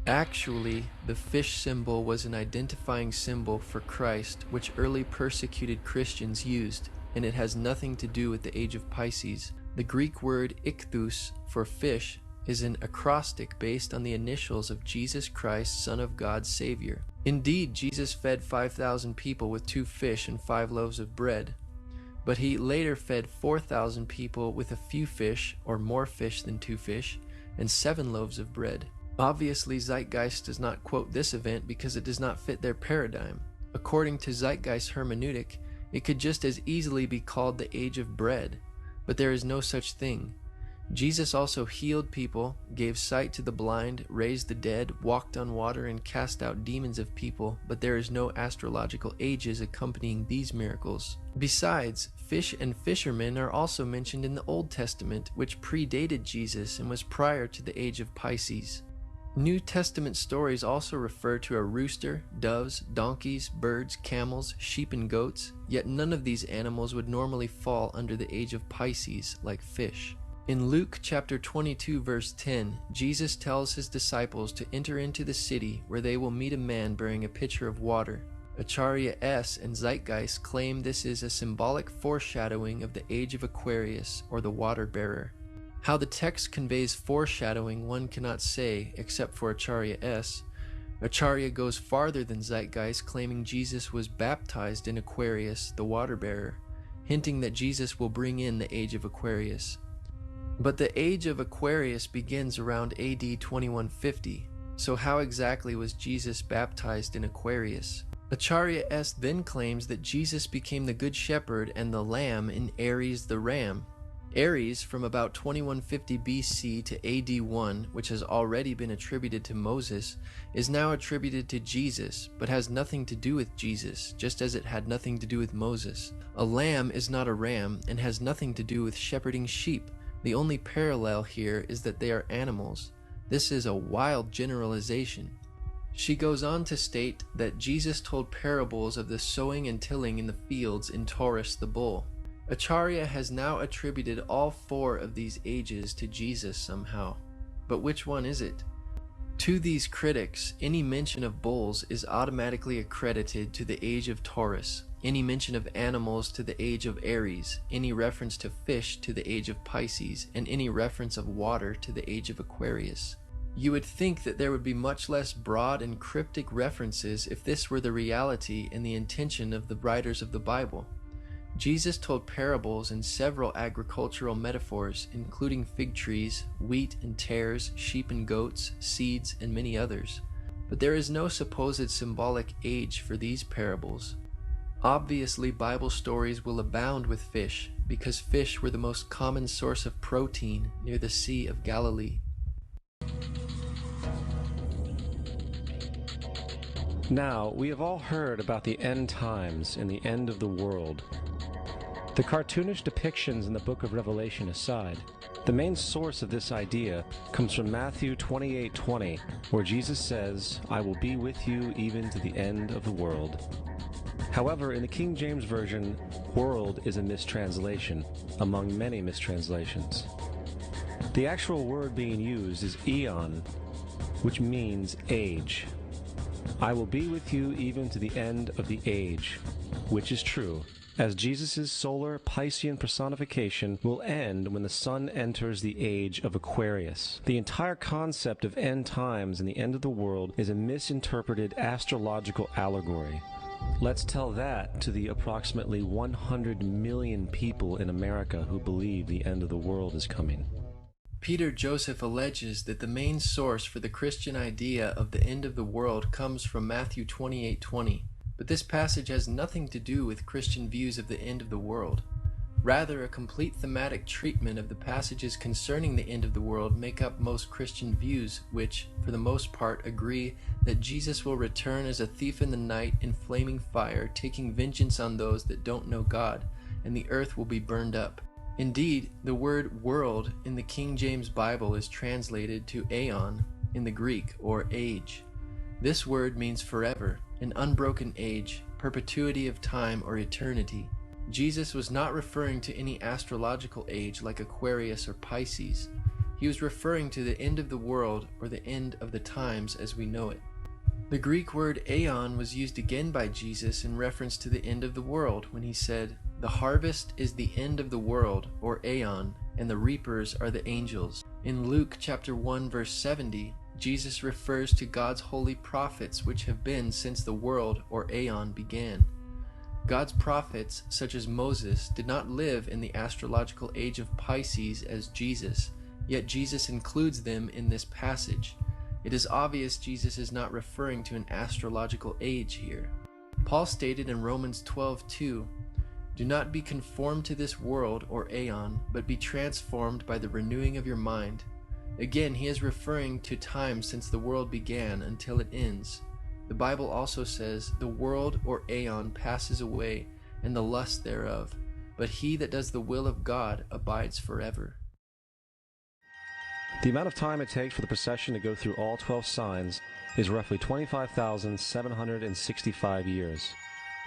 Actually, the fish symbol was an identifying symbol for Christ, which early persecuted Christians used, and it has nothing to do with the age of Pisces. The Greek word ichthus for fish is an acrostic based on the initials of Jesus Christ, Son of God, Savior. Indeed, Jesus fed 5,000 people with 2 fish and 5 loaves of bread. but he later fed 4,000 people with a few fish, or more fish than 2 fish, and 7 loaves of bread. Obviously, Zeitgeist does not quote this event because it does not fit their paradigm. According to Zeitgeist hermeneutic, it could just as easily be called the age of bread, but there is no such thing. Jesus also healed people, gave sight to the blind, raised the dead, walked on water, and cast out demons of people, but there is no astrological ages accompanying these miracles. Besides, fish and fishermen are also mentioned in the Old Testament, which predated Jesus and was prior to the age of Pisces. New Testament stories also refer to a rooster, doves, donkeys, birds, camels, sheep, and goats, yet none of these animals would normally fall under the age of Pisces, like fish. In Luke chapter 22 verse 10, Jesus tells his disciples to enter into the city where they will meet a man bearing a pitcher of water. Acharya S. and Zeitgeist claim this is a symbolic foreshadowing of the age of Aquarius, or the water bearer. How the text conveys foreshadowing one cannot say, except for Acharya S. Acharya goes farther than Zeitgeist, claiming Jesus was baptized in Aquarius, the water bearer, hinting that Jesus will bring in the age of Aquarius. But the age of Aquarius begins around AD 2150, so how exactly was Jesus baptized in Aquarius? Acharya S. then claims that Jesus became the Good Shepherd and the Lamb in Aries the Ram. Aries, from about 2150 BC to AD 1, which has already been attributed to Moses, is now attributed to Jesus, but has nothing to do with Jesus, just as it had nothing to do with Moses. A lamb is not a ram and has nothing to do with shepherding sheep. The only parallel here is that they are animals. This is a wild generalization. She goes on to state that Jesus told parables of the sowing and tilling in the fields in Taurus the bull. Acharya has now attributed all 4 of these ages to Jesus somehow. But which one is it? To these critics, any mention of bulls is automatically accredited to the age of Taurus, any mention of animals to the age of Aries, any reference to fish to the age of Pisces, and any reference of water to the age of Aquarius. You would think that there would be much less broad and cryptic references if this were the reality and the intention of the writers of the Bible. Jesus told parables and several agricultural metaphors, including fig trees, wheat and tares, sheep and goats, seeds, and many others. But there is no supposed symbolic age for these parables. Obviously, Bible stories will abound with fish, because fish were the most common source of protein near the Sea of Galilee. Now, we have all heard about the end times and the end of the world. The cartoonish depictions in the book of Revelation aside, the main source of this idea comes from Matthew 28:20, where Jesus says, "I will be with you even to the end of the world." However, in the King James Version, world is a mistranslation, among many mistranslations. The actual word being used is eon, which means age. I will be with you even to the end of the age, which is true, as Jesus' solar Piscean personification will end when the sun enters the age of Aquarius. The entire concept of end times and the end of the world is a misinterpreted astrological allegory. Let's tell that to the approximately 100 million people in America who believe the end of the world is coming. Peter Joseph alleges that the main source for the Christian idea of the end of the world comes from Matthew 28:20, but this passage has nothing to do with Christian views of the end of the world. Rather, a complete thematic treatment of the passages concerning the end of the world make up most Christian views, which, for the most part, agree that Jesus will return as a thief in the night in flaming fire, taking vengeance on those that don't know God, and the earth will be burned up. Indeed, the word world in the King James Bible is translated to aeon in the Greek, or age. This word means forever, an unbroken age, perpetuity of time or eternity. Jesus was not referring to any astrological age like Aquarius or Pisces. He was referring to the end of the world, or the end of the times as we know it. The Greek word aeon was used again by Jesus in reference to the end of the world when he said, "The harvest is the end of the world," or aeon, and the reapers are the angels. In Luke chapter 1 verse 70, Jesus refers to God's holy prophets which have been since the world, or aeon, began. God's prophets, such as Moses, did not live in the astrological age of Pisces as Jesus, yet Jesus includes them in this passage. It is obvious Jesus is not referring to an astrological age here. Paul stated in Romans 12:2, "Do not be conformed to this world or aeon, but be transformed by the renewing of your mind." Again, he is referring to time since the world began until it ends. The Bible also says, "The world or aeon passes away, and the lust thereof, but he that does the will of God abides forever." The amount of time it takes for the procession to go through all 12 signs is roughly 25,765 years.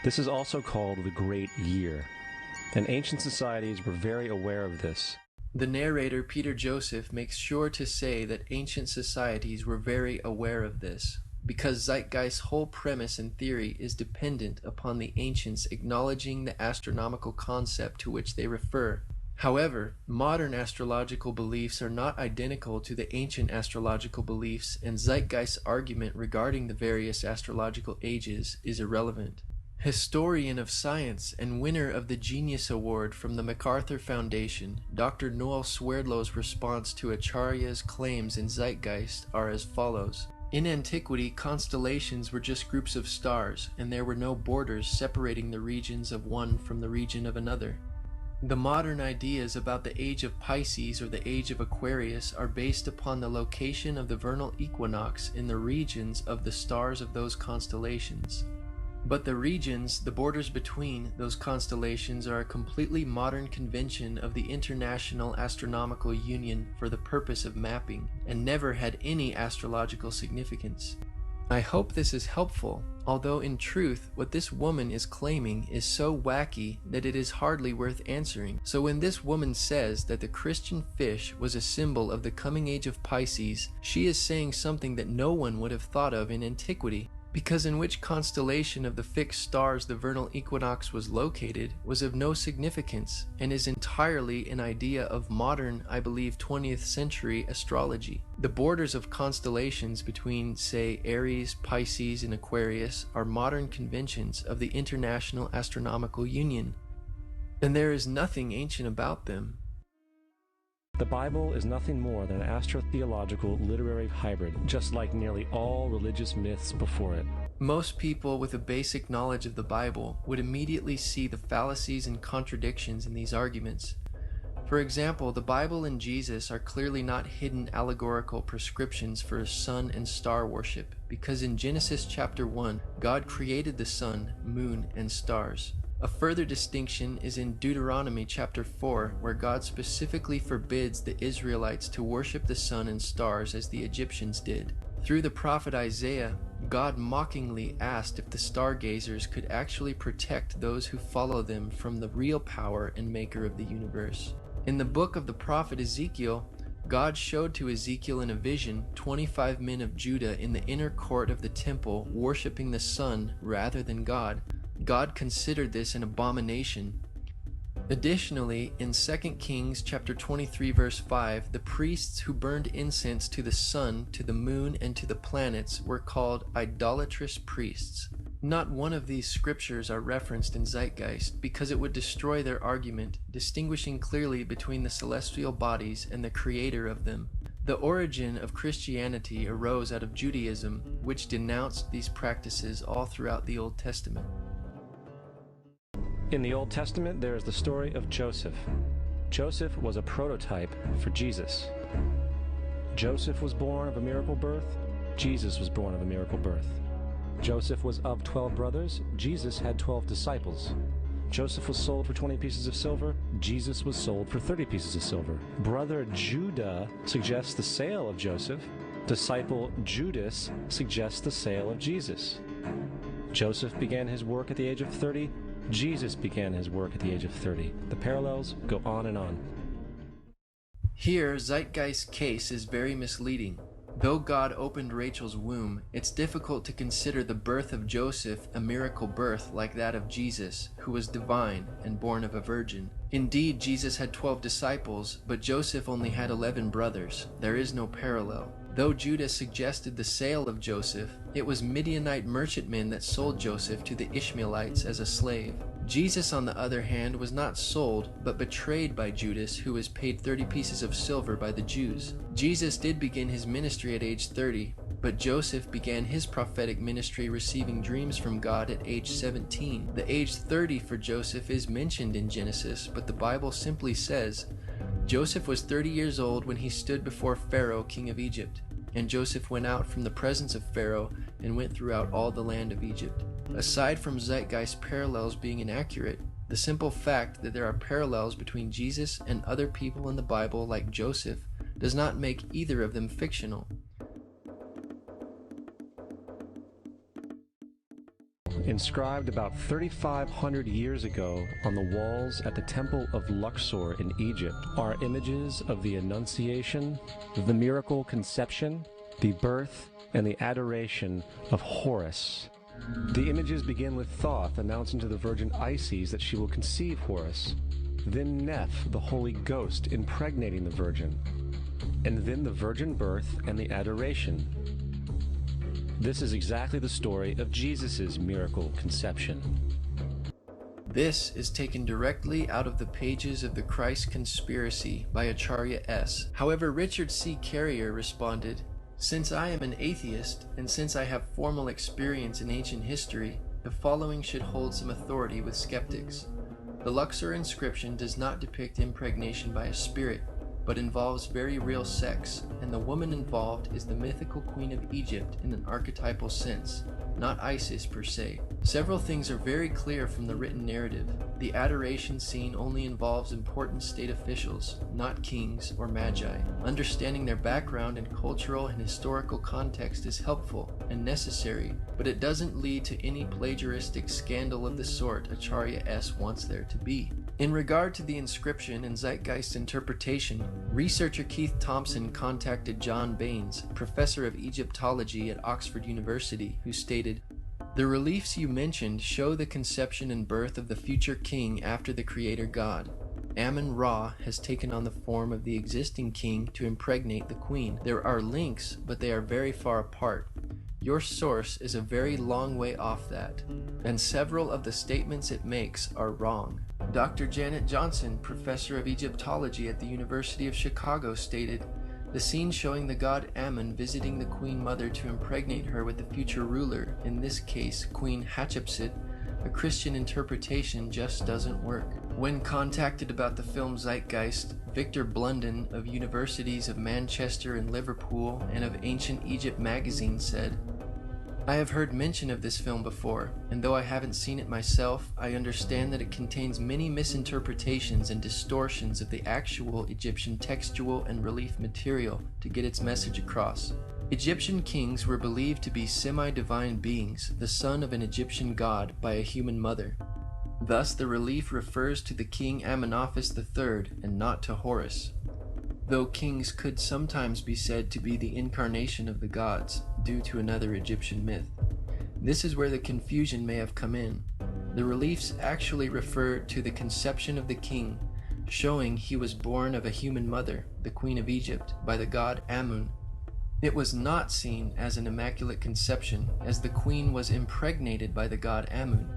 This is also called the Great Year, and ancient societies were very aware of this. The narrator, Peter Joseph, makes sure to say that ancient societies were very aware of this, because Zeitgeist's whole premise and theory is dependent upon the ancients acknowledging the astronomical concept to which they refer. However, modern astrological beliefs are not identical to the ancient astrological beliefs, and Zeitgeist's argument regarding the various astrological ages is irrelevant. Historian of science and winner of the Genius Award from the MacArthur Foundation, Dr. Noel Swerdlow's response to Acharya's claims in Zeitgeist are as follows. In antiquity, constellations were just groups of stars, and there were no borders separating the regions of one from the region of another. The modern ideas about the age of Pisces or the age of Aquarius are based upon the location of the vernal equinox in the regions of the stars of those constellations. But the regions, the borders between those constellations, are a completely modern convention of the International Astronomical Union for the purpose of mapping, and never had any astrological significance. I hope this is helpful, although in truth, what this woman is claiming is so wacky that it is hardly worth answering. So when this woman says that the Christian fish was a symbol of the coming age of Pisces, she is saying something that no one would have thought of in antiquity. Because in which constellation of the fixed stars the vernal equinox was located was of no significance, and is entirely an idea of modern, I believe 20th century astrology. The borders of constellations between, say, Aries, Pisces, and Aquarius are modern conventions of the International Astronomical Union, and there is nothing ancient about them. The Bible is nothing more than an astro-theological literary hybrid, just like nearly all religious myths before it. Most people with a basic knowledge of the Bible would immediately see the fallacies and contradictions in these arguments. For example, the Bible and Jesus are clearly not hidden allegorical prescriptions for sun and star worship, because in Genesis chapter 1, God created the sun, moon, and stars. A further distinction is in Deuteronomy chapter 4, where God specifically forbids the Israelites to worship the sun and stars as the Egyptians did. Through the prophet Isaiah, God mockingly asked if the stargazers could actually protect those who follow them from the real power and maker of the universe. In the book of the prophet Ezekiel, God showed to Ezekiel in a vision 25 men of Judah in the inner court of the temple worshiping the sun rather than God. God considered this an abomination. Additionally, in 2 Kings chapter 23 verse 5, the priests who burned incense to the sun, to the moon, and to the planets were called idolatrous priests. Not one of these scriptures are referenced in Zeitgeist because it would destroy their argument, distinguishing clearly between the celestial bodies and the creator of them. The origin of Christianity arose out of Judaism, which denounced these practices all throughout the Old Testament. In the Old Testament, there is the story of Joseph. Joseph was a prototype for Jesus. Joseph was born of a miracle birth. Jesus was born of a miracle birth. Joseph was of 12 brothers. Jesus had 12 disciples. Joseph was sold for 20 pieces of silver. Jesus was sold for 30 pieces of silver. Brother Judah suggests the sale of Joseph. Disciple Judas suggests the sale of Jesus. Joseph began his work at the age of 30. Jesus began his work at the age of 30. The parallels go on and on. Here, Zeitgeist's case is very misleading. Though God opened Rachel's womb, it's difficult to consider the birth of Joseph a miracle birth like that of Jesus, who was divine and born of a virgin. Indeed, Jesus had 12 disciples, but Joseph only had 11 brothers. There is no parallel. Though Judah suggested the sale of Joseph, it was Midianite merchantmen that sold Joseph to the Ishmaelites as a slave. Jesus, on the other hand, was not sold, but betrayed by Judas, who was paid 30 pieces of silver by the Jews. Jesus did begin his ministry at age 30, but Joseph began his prophetic ministry receiving dreams from God at age 17. The age 30 for Joseph is mentioned in Genesis, but the Bible simply says, Joseph was 30 years old when he stood before Pharaoh, king of Egypt. And Joseph went out from the presence of Pharaoh and went throughout all the land of Egypt. Aside from Zeitgeist parallels being inaccurate, the simple fact that there are parallels between Jesus and other people in the Bible like Joseph does not make either of them fictional. Inscribed about 3,500 years ago on the walls at the Temple of Luxor in Egypt are images of the Annunciation, the miracle conception, the birth, and the adoration of Horus. The images begin with Thoth announcing to the Virgin Isis that she will conceive Horus, then Neph, the Holy Ghost, impregnating the Virgin, and then the virgin birth and the adoration. This is exactly the story of Jesus' miracle conception. This is taken directly out of the pages of The Christ Conspiracy by Acharya S. However, Richard C. Carrier responded, "Since I am an atheist, and since I have formal experience in ancient history, the following should hold some authority with skeptics. The Luxor inscription does not depict impregnation by a spirit, but involves very real sex, and the woman involved is the mythical queen of Egypt in an archetypal sense, not Isis per se. Several things are very clear from the written narrative. The adoration scene only involves important state officials, not kings or magi. Understanding their background and cultural and historical context is helpful and necessary, but it doesn't lead to any plagiaristic scandal of the sort Acharya S. wants there to be." In regard to the inscription and Zeitgeist interpretation, researcher Keith Thompson contacted John Baines, professor of Egyptology at Oxford University, who stated, "The reliefs you mentioned show the conception and birth of the future king after the creator god. Amun-Ra has taken on the form of the existing king to impregnate the queen. There are links, but they are very far apart. Your source is a very long way off that, and several of the statements it makes are wrong." Dr. Janet Johnson, professor of Egyptology at the University of Chicago, stated, "The scene showing the god Amun visiting the queen mother to impregnate her with the future ruler, in this case Queen Hatshepsut, a Christian interpretation just doesn't work." When contacted about the film Zeitgeist, Victor Blunden of Universities of Manchester and Liverpool and of Ancient Egypt magazine said, "I have heard mention of this film before, and though I haven't seen it myself, I understand that it contains many misinterpretations and distortions of the actual Egyptian textual and relief material to get its message across. Egyptian kings were believed to be semi-divine beings, the son of an Egyptian god by a human mother. Thus the relief refers to the king Amenophis III and not to Horus, though kings could sometimes be said to be the incarnation of the gods, due to another Egyptian myth. This is where the confusion may have come in. The reliefs actually refer to the conception of the king, showing he was born of a human mother, the queen of Egypt, by the god Amun. It was not seen as an immaculate conception, as the queen was impregnated by the god Amun.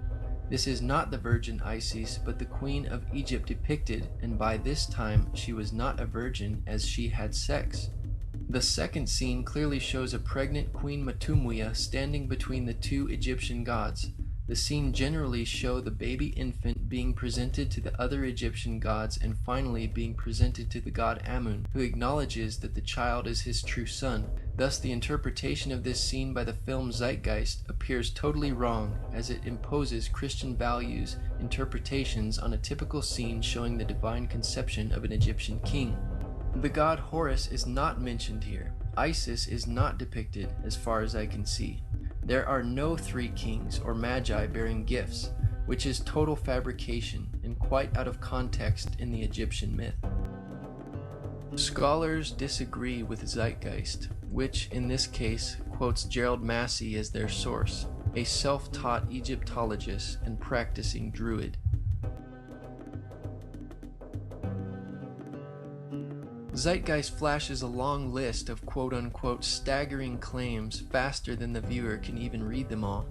This is not the Virgin Isis, but the Queen of Egypt depicted, and by this time she was not a virgin as she had sex. The second scene clearly shows a pregnant Queen Matumuya standing between the two Egyptian gods. The scene generally shows the baby infant being presented to the other Egyptian gods and finally being presented to the god Amun, who acknowledges that the child is his true son. Thus the interpretation of this scene by the film Zeitgeist appears totally wrong, as it imposes Christian values interpretations on a typical scene showing the divine conception of an Egyptian king. The god Horus is not mentioned here. Isis is not depicted as far as I can see. There are no three kings or magi bearing gifts, which is total fabrication and quite out of context in the Egyptian myth. Scholars disagree with Zeitgeist, which in this case quotes Gerald Massey as their source, a self-taught Egyptologist and practicing druid. Zeitgeist flashes a long list of quote-unquote staggering claims faster than the viewer can even read them all.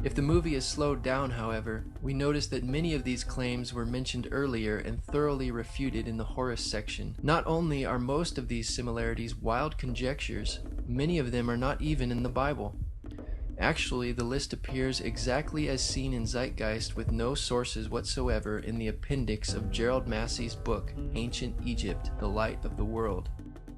If the movie is slowed down, however, we notice that many of these claims were mentioned earlier and thoroughly refuted in the Horus section. Not only are most of these similarities wild conjectures, many of them are not even in the Bible. Actually, the list appears exactly as seen in Zeitgeist with no sources whatsoever in the appendix of Gerald Massey's book, Ancient Egypt, The Light of the World.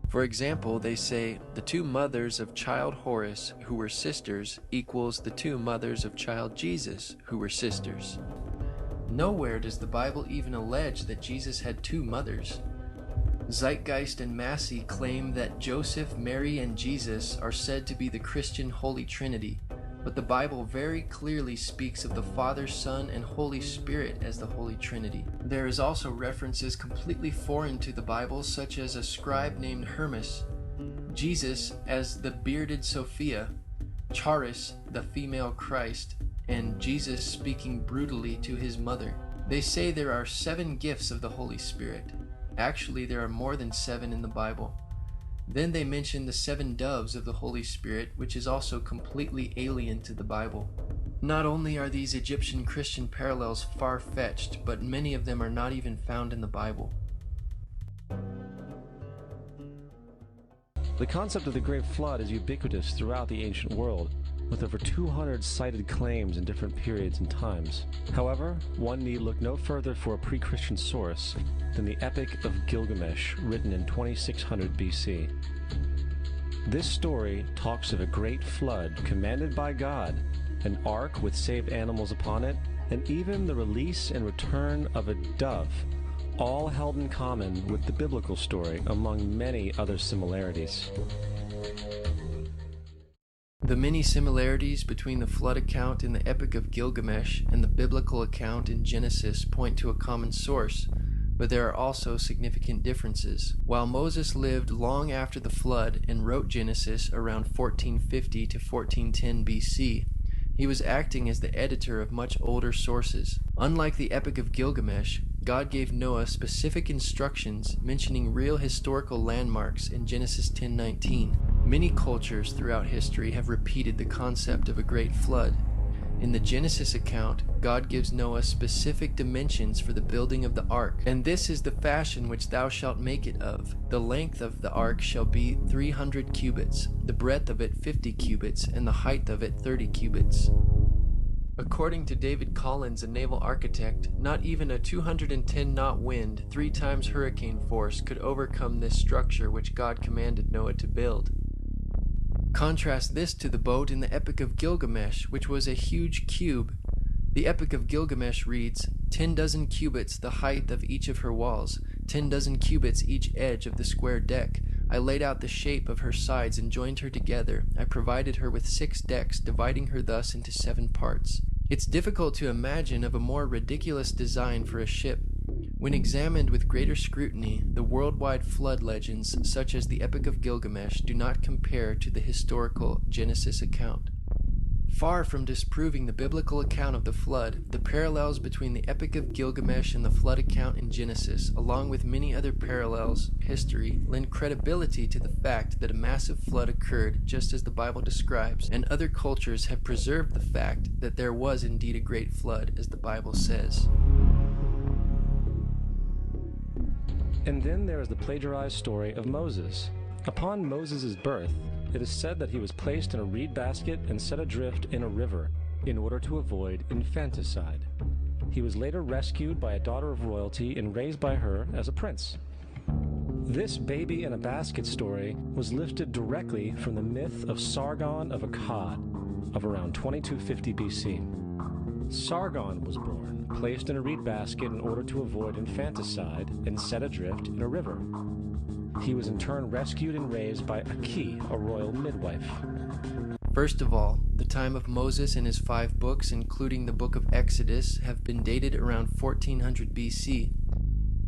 For example, they say, the two mothers of child Horus, who were sisters, equals the two mothers of child Jesus, who were sisters. Nowhere does the Bible even allege that Jesus had two mothers. Zeitgeist and Massey claim that Joseph, Mary, and Jesus are said to be the Christian Holy Trinity, but the Bible very clearly speaks of the Father, Son, and Holy Spirit as the Holy Trinity. There is also references completely foreign to the Bible, such as a scribe named Hermas, Jesus as the bearded Sophia, Charis, the female Christ, and Jesus speaking brutally to his mother. They say there are 7 gifts of the Holy Spirit. Actually, there are more than 7 in the Bible. Then they mention the 7 doves of the Holy Spirit, which is also completely alien to the Bible. Not only are these Egyptian Christian parallels far-fetched, but many of them are not even found in the Bible. The concept of the Great Flood is ubiquitous throughout the ancient world, with over 200 cited claims in different periods and times. However, one need look no further for a pre-Christian source than the Epic of Gilgamesh, written in 2600 BC. This story talks of a great flood commanded by God, an ark with saved animals upon it, and even the release and return of a dove, all held in common with the biblical story among many other similarities. The many similarities between the flood account in the Epic of Gilgamesh and the biblical account in Genesis point to a common source, but there are also significant differences. While Moses lived long after the flood and wrote Genesis around 1450 to 1410 BC, he was acting as the editor of much older sources. Unlike the Epic of Gilgamesh, God gave Noah specific instructions mentioning real historical landmarks in Genesis 10:19. Many cultures throughout history have repeated the concept of a great flood. In the Genesis account, God gives Noah specific dimensions for the building of the ark, and this is the fashion which thou shalt make it of. The length of the ark shall be 300 cubits, the breadth of it 50 cubits, and the height of it 30 cubits. According to David Collins, a naval architect, not even a 210-knot wind, 3 times hurricane force, could overcome this structure which God commanded Noah to build. Contrast this to the boat in the Epic of Gilgamesh, which was a huge cube. The Epic of Gilgamesh reads, 10 dozen cubits the height of each of her walls, 10 dozen cubits each edge of the square deck. I laid out the shape of her sides and joined her together. I provided her with 6 decks, dividing her thus into 7 parts. It's difficult to imagine of a more ridiculous design for a ship. When examined with greater scrutiny, the worldwide flood legends, such as the Epic of Gilgamesh, do not compare to the historical Genesis account. Far from disproving the biblical account of the flood, the parallels between the Epic of Gilgamesh and the flood account in Genesis, along with many other parallels, history, lend credibility to the fact that a massive flood occurred just as the Bible describes, and other cultures have preserved the fact that there was indeed a great flood, as the Bible says. And then there is the plagiarized story of Moses. Upon Moses' birth, it is said that he was placed in a reed basket and set adrift in a river in order to avoid infanticide. He was later rescued by a daughter of royalty and raised by her as a prince. This baby in a basket story was lifted directly from the myth of Sargon of Akkad of around 2250 BC. Sargon was born, placed in a reed basket in order to avoid infanticide, and set adrift in a river. He was in turn rescued and raised by Aki, a royal midwife. First of all, the time of Moses and his 5 books, including the book of Exodus, have been dated around 1400 BC,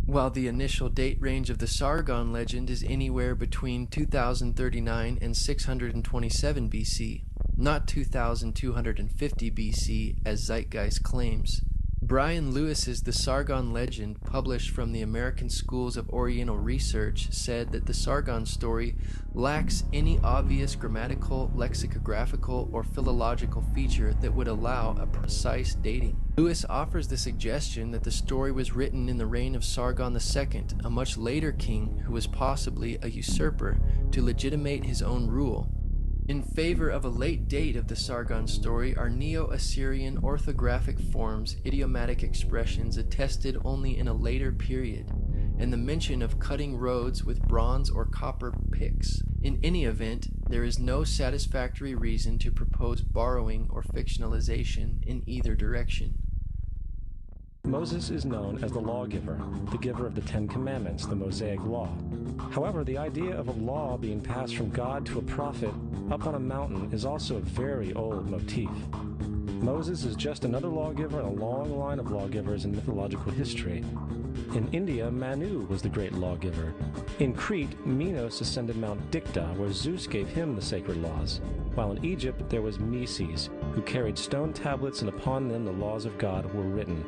while the initial date range of the Sargon legend is anywhere between 2039 and 627 BC, not 2250 BC as Zeitgeist claims. Brian Lewis's The Sargon Legend, published from the American Schools of Oriental Research, said that the Sargon story lacks any obvious grammatical, lexicographical, or philological feature that would allow a precise dating. Lewis offers the suggestion that the story was written in the reign of Sargon II, a much later king who was possibly a usurper to legitimate his own rule. In favor of a late date of the Sargon story are Neo-Assyrian orthographic forms, idiomatic expressions attested only in a later period, and the mention of cutting roads with bronze or copper picks. In any event, there is no satisfactory reason to propose borrowing or fictionalization in either direction. Moses is known as the lawgiver, the giver of the Ten Commandments, the Mosaic Law. However, the idea of a law being passed from God to a prophet up on a mountain is also a very old motif. Moses is just another lawgiver in a long line of lawgivers in mythological history. In India, Manu was the great lawgiver. In Crete, Minos ascended Mount Dicta, where Zeus gave him the sacred laws. While in Egypt, there was Meses, who carried stone tablets, and upon them the laws of God were written.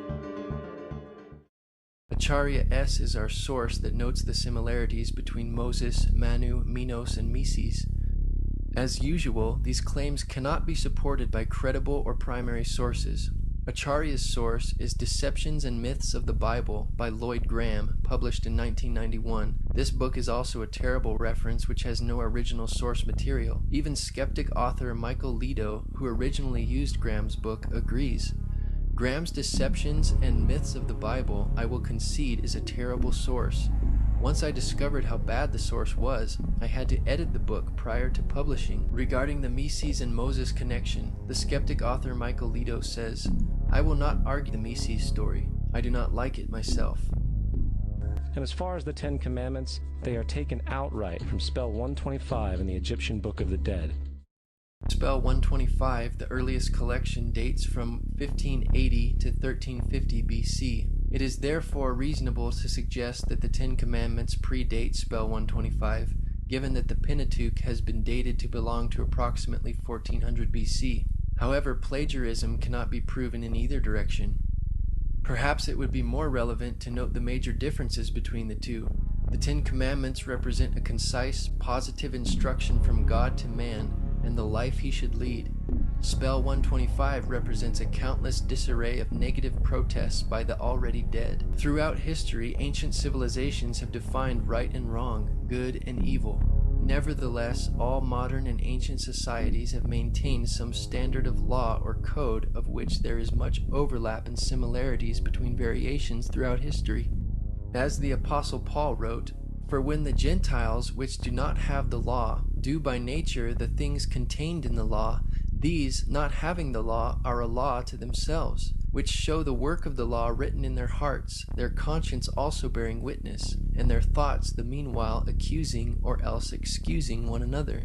Acharya S. is our source that notes the similarities between Moses, Manu, Minos, and Meses. As usual, these claims cannot be supported by credible or primary sources. Acharya's source is Deceptions and Myths of the Bible by Lloyd Graham, published in 1991. This book is also a terrible reference which has no original source material. Even skeptic author Michael Lido, who originally used Graham's book, agrees. Graham's Deceptions and Myths of the Bible, I will concede, is a terrible source. Once I discovered how bad the source was, I had to edit the book prior to publishing. Regarding the Meses and Moses connection, the skeptic author Michael Lido says, I will not argue the Meses story. I do not like it myself. And as far as the Ten Commandments, they are taken outright from spell 125 in the Egyptian Book of the Dead. Spell 125, the earliest collection, dates from 1580 to 1350 BC. It is therefore reasonable to suggest that the Ten Commandments predate spell 125, given that the Pentateuch has been dated to belong to approximately 1400 BC. However, plagiarism cannot be proven in either direction. Perhaps it would be more relevant to note the major differences between the two. The Ten Commandments represent a concise, positive instruction from God to man and the life he should lead. Spell 125 represents a countless disarray of negative protests by the already dead. Throughout history, ancient civilizations have defined right and wrong, good and evil. Nevertheless, all modern and ancient societies have maintained some standard of law or code of which there is much overlap and similarities between variations throughout history. As the Apostle Paul wrote, For when the Gentiles, which do not have the law, do by nature the things contained in the law, these, not having the law, are a law to themselves, which show the work of the law written in their hearts, their conscience also bearing witness, and their thoughts the meanwhile accusing or else excusing one another.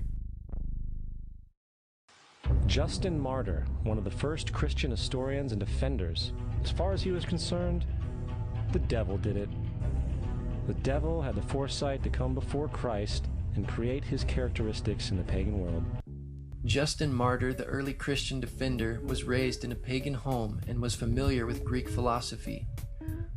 Justin Martyr, one of the first Christian historians and defenders, as far as he was concerned, the devil did it. The devil had the foresight to come before Christ and create his characteristics in the pagan world. Justin Martyr, the early Christian defender, was raised in a pagan home and was familiar with Greek philosophy.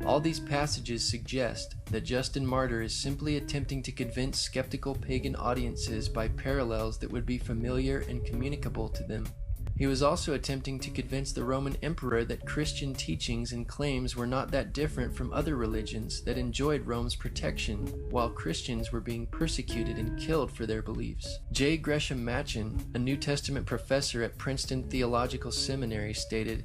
All these passages suggest that Justin Martyr is simply attempting to convince skeptical pagan audiences by parallels that would be familiar and communicable to them. He was also attempting to convince the Roman emperor that Christian teachings and claims were not that different from other religions that enjoyed Rome's protection, while Christians were being persecuted and killed for their beliefs. J. Gresham Machen, a New Testament professor at Princeton Theological Seminary, stated,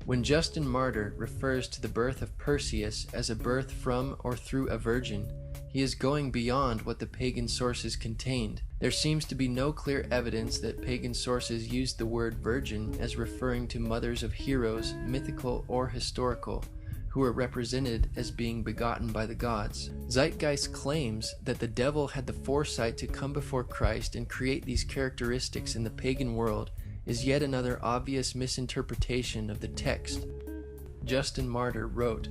When Justin Martyr refers to the birth of Perseus as a birth from or through a virgin, he is going beyond what the pagan sources contained. There seems to be no clear evidence that pagan sources used the word virgin as referring to mothers of heroes, mythical or historical, who were represented as being begotten by the gods. Zeitgeist claims that the devil had the foresight to come before Christ and create these characteristics in the pagan world is yet another obvious misinterpretation of the text. Justin Martyr wrote,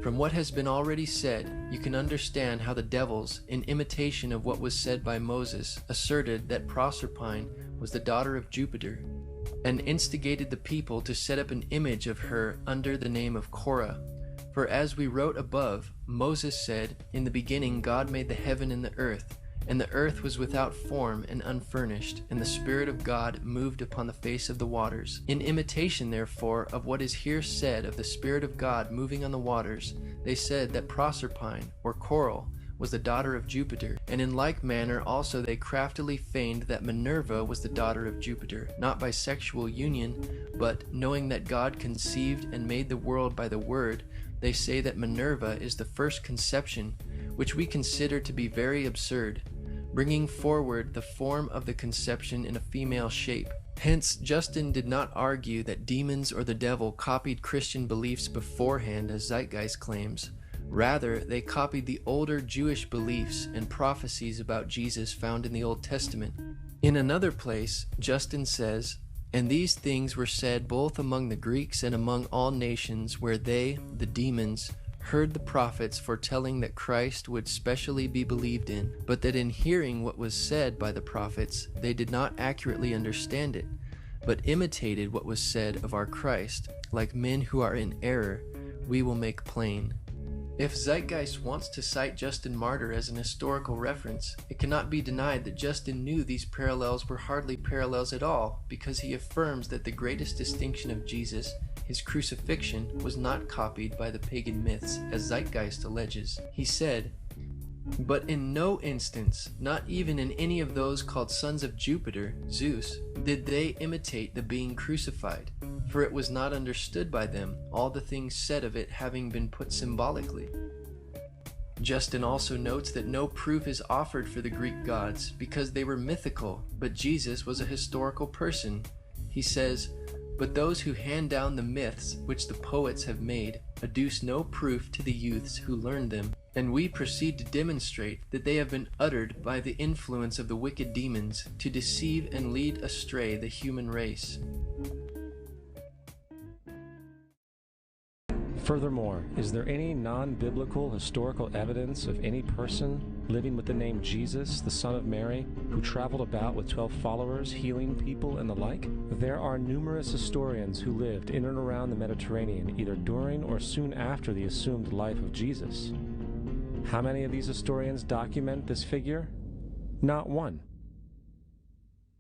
From what has been already said, you can understand how the devils, in imitation of what was said by Moses, asserted that Proserpine was the daughter of Jupiter. and instigated the people to set up an image of her under the name of Korah. For as we wrote above, Moses said, "In the beginning God made the heaven and the earth was without form and unfurnished, and the Spirit of God moved upon the face of the waters." In imitation, therefore, of what is here said of the Spirit of God moving on the waters, they said that Proserpine, or Coral, was the daughter of Jupiter, and in like manner also they craftily feigned that Minerva was the daughter of Jupiter, not by sexual union, but, knowing that God conceived and made the world by the Word, they say that Minerva is the first conception, which we consider to be very absurd, bringing forward the form of the conception in a female shape. Hence, Justin did not argue that demons or the devil copied Christian beliefs beforehand, as Zeitgeist claims. Rather, they copied the older Jewish beliefs and prophecies about Jesus found in the Old Testament. In another place, Justin says, "And these things were said both among the Greeks and among all nations, where they, the demons, heard the prophets foretelling that Christ would specially be believed in, but that in hearing what was said by the prophets, they did not accurately understand it, but imitated what was said of our Christ. Like men who are in error, we will make plain." If Zeitgeist wants to cite Justin Martyr as an historical reference, it cannot be denied that Justin knew these parallels were hardly parallels at all, because he affirms that the greatest distinction of Jesus, his crucifixion, was not copied by the pagan myths, as Zeitgeist alleges. He said, "But in no instance, not even in any of those called sons of Jupiter, Zeus, did they imitate the being crucified, for it was not understood by them, all the things said of it having been put symbolically." Justin also notes that no proof is offered for the Greek gods, because they were mythical, but Jesus was a historical person. He says, "But those who hand down the myths which the poets have made, adduce no proof to the youths who learn them, and we proceed to demonstrate that they have been uttered by the influence of the wicked demons to deceive and lead astray the human race." Furthermore, is there any non-biblical historical evidence of any person living with the name Jesus, the Son of Mary, who traveled about with 12 followers, healing people and the like? There are numerous historians who lived in and around the Mediterranean, either during or soon after the assumed life of Jesus. How many of these historians document this figure? Not one.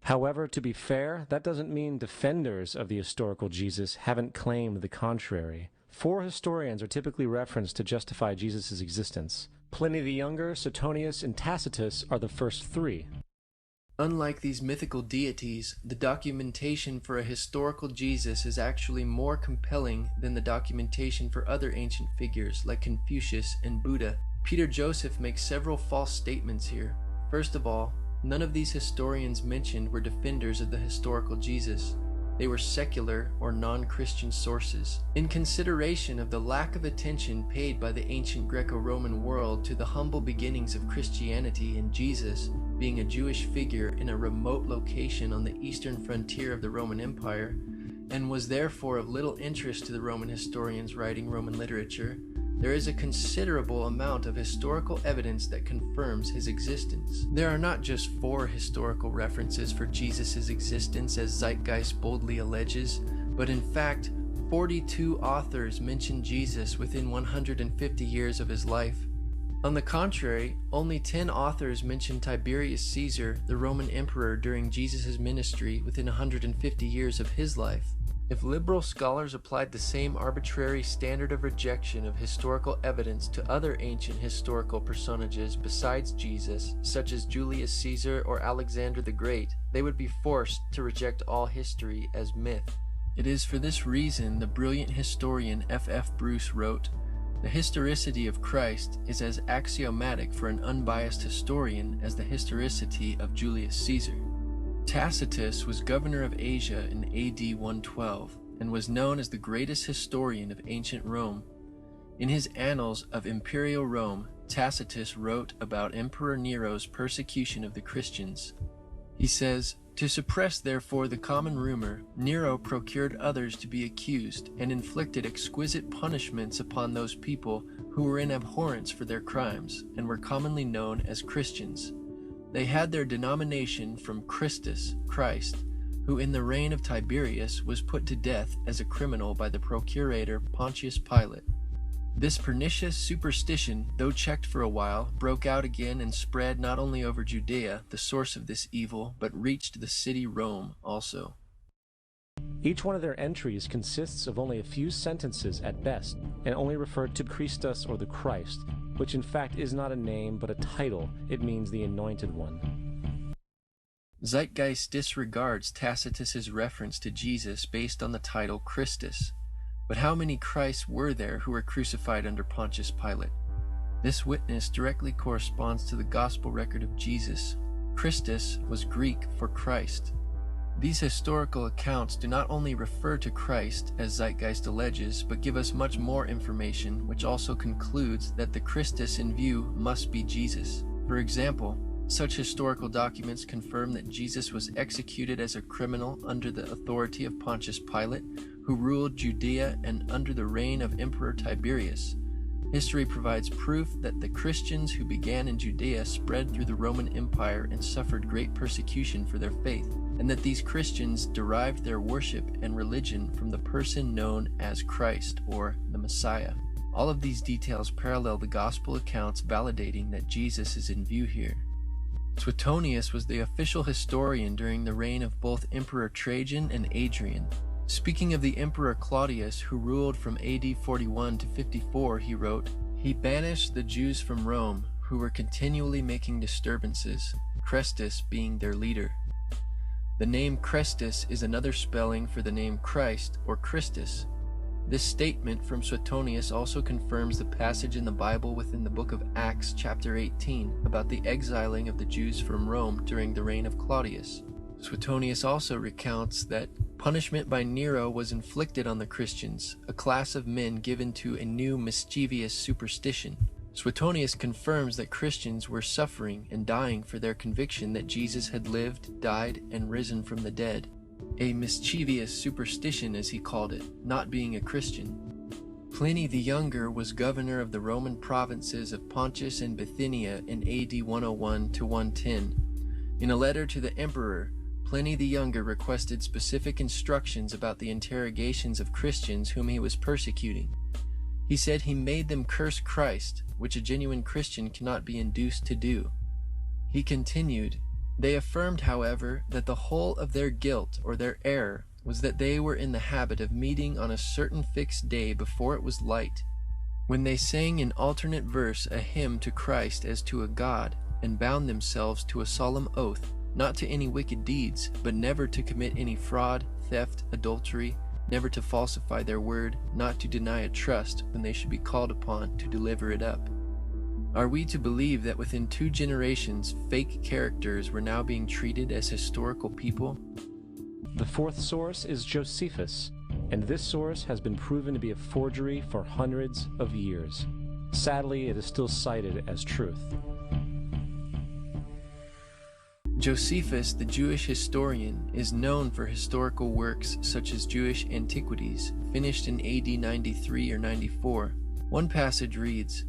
However, to be fair, that doesn't mean defenders of the historical Jesus haven't claimed the contrary. 4 historians are typically referenced to justify Jesus' existence. Pliny the Younger, Suetonius, and Tacitus are the first 3. Unlike these mythical deities, the documentation for a historical Jesus is actually more compelling than the documentation for other ancient figures like Confucius and Buddha. Peter Joseph makes several false statements here. First of all, none of these historians mentioned were defenders of the historical Jesus. They were secular or non-Christian sources. In consideration of the lack of attention paid by the ancient Greco-Roman world to the humble beginnings of Christianity and Jesus being a Jewish figure in a remote location on the eastern frontier of the Roman Empire, and was therefore of little interest to the Roman historians writing Roman literature, there is a considerable amount of historical evidence that confirms his existence. There are not just 4 historical references for Jesus' existence, as Zeitgeist boldly alleges, but in fact, 42 authors mention Jesus within 150 years of his life. On the contrary, only 10 authors mention Tiberius Caesar, the Roman emperor during Jesus' ministry within 150 years of his life. If liberal scholars applied the same arbitrary standard of rejection of historical evidence to other ancient historical personages besides Jesus, such as Julius Caesar or Alexander the Great, they would be forced to reject all history as myth. It is for this reason the brilliant historian F.F. Bruce wrote, "The historicity of Christ is as axiomatic for an unbiased historian as the historicity of Julius Caesar." Tacitus was governor of Asia in AD 112 and was known as the greatest historian of ancient Rome. In his Annals of Imperial Rome, Tacitus wrote about Emperor Nero's persecution of the Christians. He says, "To suppress therefore the common rumor, Nero procured others to be accused and inflicted exquisite punishments upon those people who were in abhorrence for their crimes and were commonly known as Christians. They had their denomination from Christus, Christ, who in the reign of Tiberius was put to death as a criminal by the procurator Pontius Pilate. This pernicious superstition, though checked for a while, broke out again and spread not only over Judea, the source of this evil, but reached the city Rome also. Each one of their entries consists of only a few sentences at best, and only refer to Christus or the Christ, which in fact is not a name but a title. It means the Anointed One. Zeitgeist disregards Tacitus's reference to Jesus based on the title Christus. But how many Christs were there who were crucified under Pontius Pilate? This witness directly corresponds to the gospel record of Jesus. Christus was Greek for Christ. These historical accounts do not only refer to Christ, as Zeitgeist alleges, but give us much more information, which also concludes that the Christus in view must be Jesus. For example, such historical documents confirm that Jesus was executed as a criminal under the authority of Pontius Pilate, who ruled Judea and under the reign of Emperor Tiberius. History provides proof that the Christians who began in Judea spread through the Roman Empire and suffered great persecution for their faith, and that these Christians derived their worship and religion from the person known as Christ, or the Messiah. All of these details parallel the gospel accounts, validating that Jesus is in view here. Suetonius was the official historian during the reign of both Emperor Trajan and Adrian. Speaking of the Emperor Claudius, who ruled from AD 41 to 54, he wrote, "He banished the Jews from Rome, who were continually making disturbances, Chrestus being their leader." The name Chrestus is another spelling for the name Christ or Christus. This statement from Suetonius also confirms the passage in the Bible within the book of Acts chapter 18 about the exiling of the Jews from Rome during the reign of Claudius. Suetonius also recounts that punishment by Nero was inflicted on the Christians, a class of men given to a new mischievous superstition. Suetonius confirms that Christians were suffering and dying for their conviction that Jesus had lived, died, and risen from the dead. A mischievous superstition, as he called it, not being a Christian. Pliny the Younger was governor of the Roman provinces of Pontus and Bithynia in AD 101 to 110. In a letter to the emperor, Pliny the Younger requested specific instructions about the interrogations of Christians whom he was persecuting. He said he made them curse Christ, which a genuine Christian cannot be induced to do. He continued, "They affirmed, however, that the whole of their guilt or their error was that they were in the habit of meeting on a certain fixed day before it was light, when they sang in alternate verse a hymn to Christ as to a God, and bound themselves to a solemn oath, not to any wicked deeds, but never to commit any fraud, theft, adultery, never to falsify their word, not to deny a trust when they should be called upon to deliver it up." Are we to believe that within 2 generations, fake characters were now being treated as historical people? The fourth source is Josephus, and this source has been proven to be a forgery for hundreds of years. Sadly, it is still cited as truth. Josephus, the Jewish historian, is known for historical works such as Jewish Antiquities, finished in AD 93 or 94. One passage reads,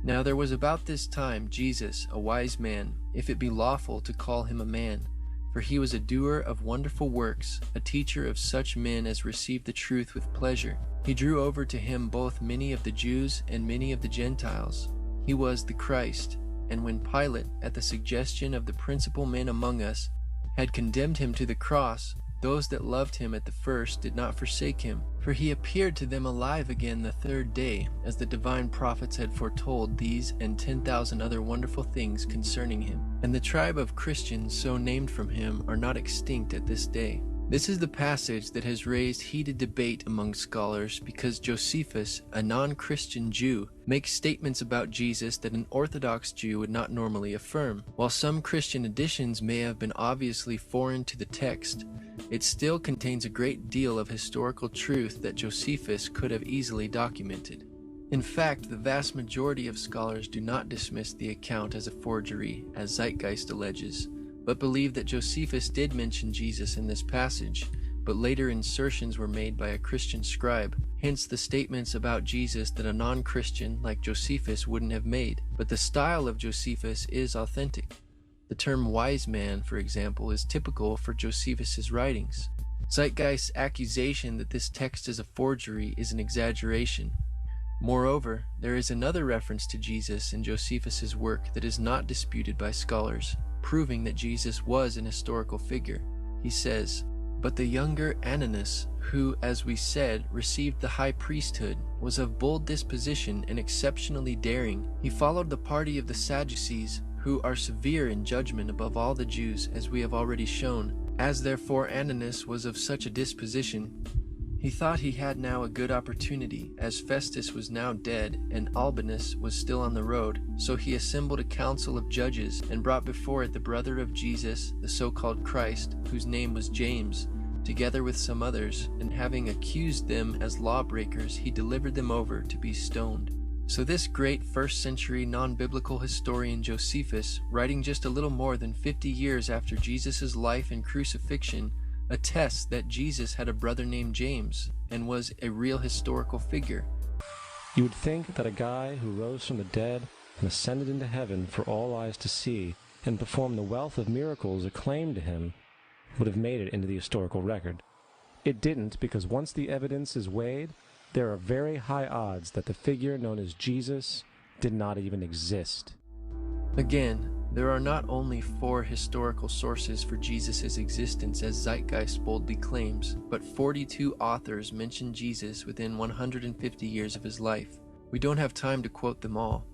"Now there was about this time Jesus, a wise man, if it be lawful to call him a man, for he was a doer of wonderful works, a teacher of such men as received the truth with pleasure. He drew over to him both many of the Jews and many of the Gentiles. He was the Christ. And when Pilate, at the suggestion of the principal men among us, had condemned him to the cross, those that loved him at the first did not forsake him, for he appeared to them alive again the 3rd day, as the divine prophets had foretold these and 10,000 other wonderful things concerning him. And the tribe of Christians so named from him are not extinct at this day." This is the passage that has raised heated debate among scholars because Josephus, a non-Christian Jew, makes statements about Jesus that an Orthodox Jew would not normally affirm. While some Christian additions may have been obviously foreign to the text, it still contains a great deal of historical truth that Josephus could have easily documented. In fact, the vast majority of scholars do not dismiss the account as a forgery, as Zeitgeist alleges, but believe that Josephus did mention Jesus in this passage, but later insertions were made by a Christian scribe, hence the statements about Jesus that a non-Christian like Josephus wouldn't have made. But the style of Josephus is authentic. The term wise man, for example, is typical for Josephus's writings. Zeitgeist's accusation that this text is a forgery is an exaggeration. Moreover, there is another reference to Jesus in Josephus's work that is not disputed by scholars, proving that Jesus was an historical figure. He says, "But the younger Ananus, who, as we said, received the high priesthood, was of bold disposition and exceptionally daring. He followed the party of the Sadducees, who are severe in judgment above all the Jews, as we have already shown. As therefore Ananus was of such a disposition, he thought he had now a good opportunity, as Festus was now dead, and Albinus was still on the road. So he assembled a council of judges, and brought before it the brother of Jesus, the so-called Christ, whose name was James, together with some others, and having accused them as lawbreakers, he delivered them over to be stoned." So this great first-century non-biblical historian Josephus, writing just a little more than 50 years after Jesus' life and crucifixion, attests that Jesus had a brother named James and was a real historical figure. You would think that a guy who rose from the dead and ascended into heaven for all eyes to see and performed the wealth of miracles acclaimed to him would have made it into the historical record. It didn't, because once the evidence is weighed, there are very high odds that the figure known as Jesus did not even exist. Again, there are not only 4 historical sources for Jesus' existence as Zeitgeist boldly claims, but 42 authors mention Jesus within 150 years of his life. We don't have time to quote them all.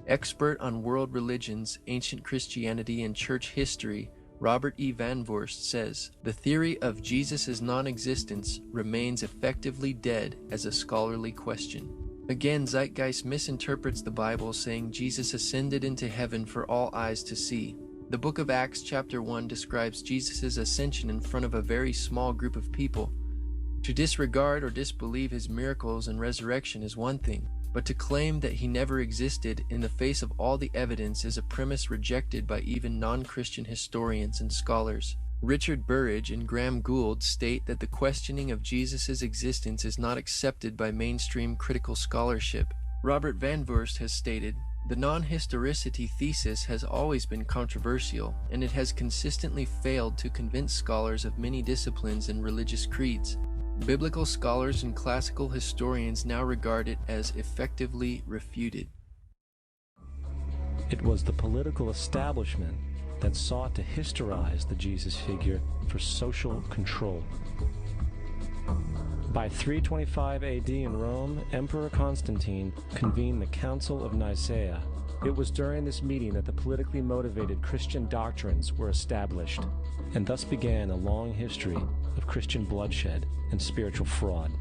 Expert on world religions, ancient Christianity, and church history, Robert E. Van Voorst says, "The theory of Jesus' non-existence remains effectively dead as a scholarly question." Again, Zeitgeist misinterprets the Bible, saying Jesus ascended into heaven for all eyes to see. The book of Acts chapter 1 describes Jesus' ascension in front of a very small group of people. To disregard or disbelieve his miracles and resurrection is one thing, but to claim that he never existed in the face of all the evidence is a premise rejected by even non-Christian historians and scholars. Richard Burridge and Graham Gould state that the questioning of Jesus' existence is not accepted by mainstream critical scholarship. Robert Van Voorst has stated, "The non-historicity thesis has always been controversial, and it has consistently failed to convince scholars of many disciplines and religious creeds. Biblical scholars and classical historians now regard it as effectively refuted." It was the political establishment that sought to historize the Jesus figure for social control. By 325 AD in Rome, Emperor Constantine convened the Council of Nicaea. It was during this meeting that the politically motivated Christian doctrines were established, and thus began a long history of Christian bloodshed and spiritual fraud.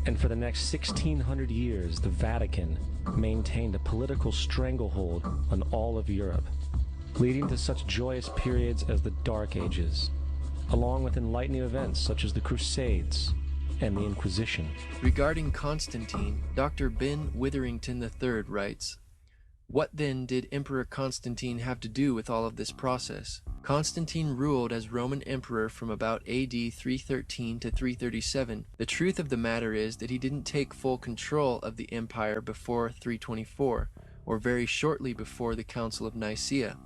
And for the next 1600 years, the Vatican maintained a political stranglehold on all of Europe, leading to such joyous periods as the Dark Ages, along with enlightening events such as the Crusades and the Inquisition. Regarding Constantine, Dr. Ben Witherington III writes, "What then did Emperor Constantine have to do with all of this process? Constantine ruled as Roman emperor from about AD 313 to 337. The truth of the matter is that he didn't take full control of the empire before 324, or very shortly before the Council of Nicaea.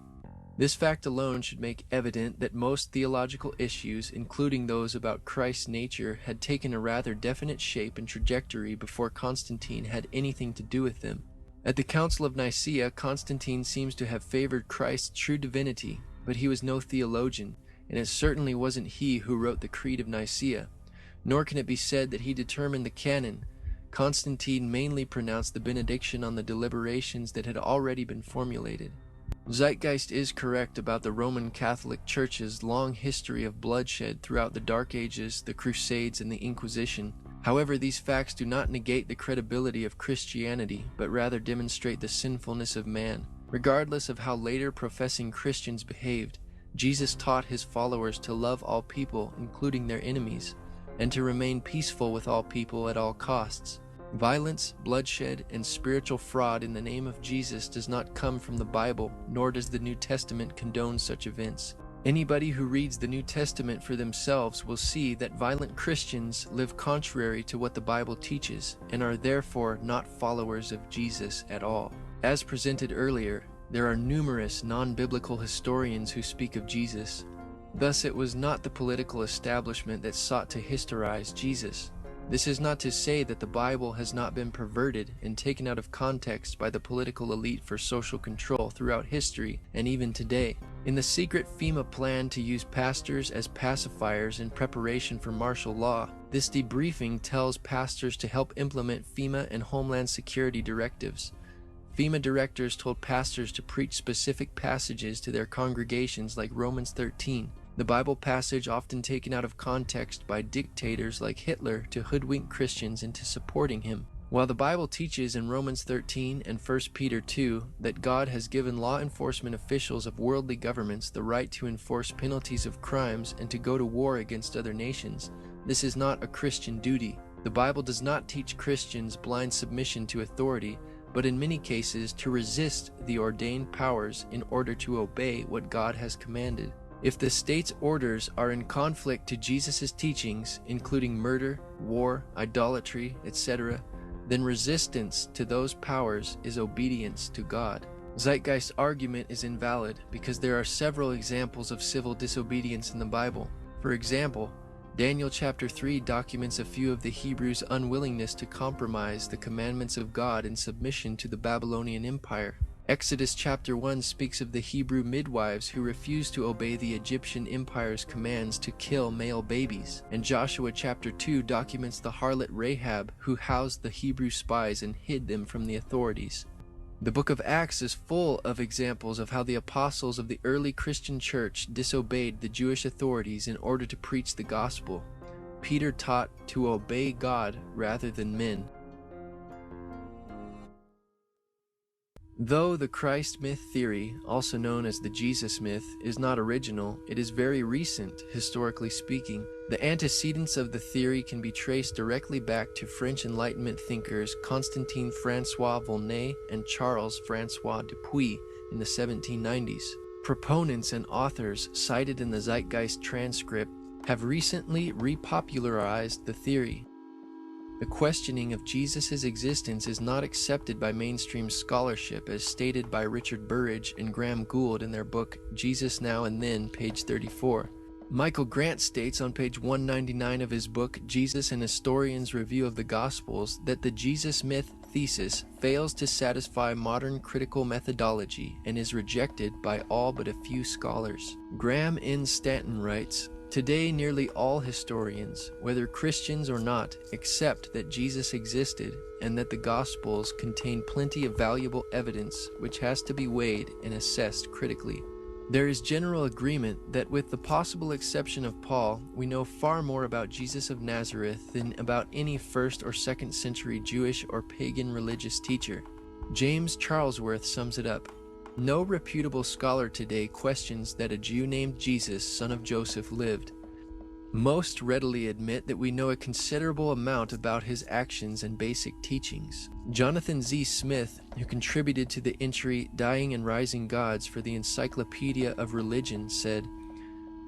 This fact alone should make evident that most theological issues, including those about Christ's nature, had taken a rather definite shape and trajectory before Constantine had anything to do with them. At the Council of Nicaea, Constantine seems to have favored Christ's true divinity, but he was no theologian, and it certainly wasn't he who wrote the Creed of Nicaea, nor can it be said that he determined the canon. Constantine mainly pronounced the benediction on the deliberations that had already been formulated. Zeitgeist is correct about the Roman Catholic Church's long history of bloodshed throughout the Dark Ages, the Crusades, and the Inquisition. However, these facts do not negate the credibility of Christianity, but rather demonstrate the sinfulness of man. Regardless of how later professing Christians behaved, Jesus taught his followers to love all people, including their enemies, and to remain peaceful with all people at all costs. Violence, bloodshed, and spiritual fraud in the name of Jesus does not come from the Bible, nor does the New Testament condone such events. Anybody who reads the New Testament for themselves will see that violent Christians live contrary to what the Bible teaches, and are therefore not followers of Jesus at all. As presented earlier, There are numerous non-biblical historians who speak of Jesus. Thus, it was not the political establishment that sought to historize Jesus. This is not to say that the Bible has not been perverted and taken out of context by the political elite for social control throughout history and even today. In the secret FEMA plan to use pastors as pacifiers in preparation for martial law, this debriefing tells pastors to help implement FEMA and Homeland Security directives. FEMA directors told pastors to preach specific passages to their congregations like Romans 13. The Bible passage often taken out of context by dictators like Hitler to hoodwink Christians into supporting him. While the Bible teaches in Romans 13 and 1 Peter 2 that God has given law enforcement officials of worldly governments the right to enforce penalties of crimes and to go to war against other nations, this is not a Christian duty. The Bible does not teach Christians blind submission to authority, but in many cases to resist the ordained powers in order to obey what God has commanded. If the state's orders are in conflict to Jesus' teachings, including murder, war, idolatry, etc., then resistance to those powers is obedience to God. Zeitgeist's argument is invalid because there are several examples of civil disobedience in the Bible. For example, Daniel chapter 3 documents a few of the Hebrews' unwillingness to compromise the commandments of God in submission to the Babylonian Empire. Exodus chapter 1 speaks of the Hebrew midwives who refused to obey the Egyptian Empire's commands to kill male babies, and Joshua chapter 2 documents the harlot Rahab who housed the Hebrew spies and hid them from the authorities. The book of Acts is full of examples of how the apostles of the early Christian church disobeyed the Jewish authorities in order to preach the gospel. Peter taught to obey God rather than men. Though the Christ myth theory, also known as the Jesus myth, is not original, it is very recent, historically speaking. The antecedents of the theory can be traced directly back to French Enlightenment thinkers Constantin Francois Volney and Charles Francois Dupuy in the 1790s. Proponents and authors cited in the Zeitgeist transcript have recently repopularized the theory. The questioning of Jesus' existence is not accepted by mainstream scholarship, as stated by Richard Burridge and Graham Gould in their book Jesus Now and Then, page 34. Michael Grant states on page 199 of his book Jesus, an Historian's Review of the Gospels, that the Jesus myth thesis fails to satisfy modern critical methodology and is rejected by all but a few scholars. Graham N. Stanton writes, "Today, nearly all historians, whether Christians or not, accept that Jesus existed and that the Gospels contain plenty of valuable evidence which has to be weighed and assessed critically. There is general agreement that with the possible exception of Paul, we know far more about Jesus of Nazareth than about any 1st or 2nd century Jewish or pagan religious teacher." James Charlesworth sums it up. "No reputable scholar today questions that a Jew named Jesus, son of Joseph, lived. Most readily admit that we know a considerable amount about his actions and basic teachings." Jonathan Z. Smith, who contributed to the entry Dying and Rising Gods for the Encyclopedia of Religion, said,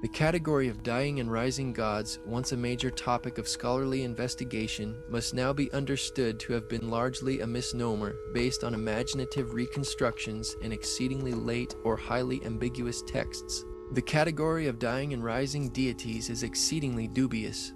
"The category of dying and rising gods, once a major topic of scholarly investigation, must now be understood to have been largely a misnomer based on imaginative reconstructions and exceedingly late or highly ambiguous texts. The category of dying and rising deities is exceedingly dubious.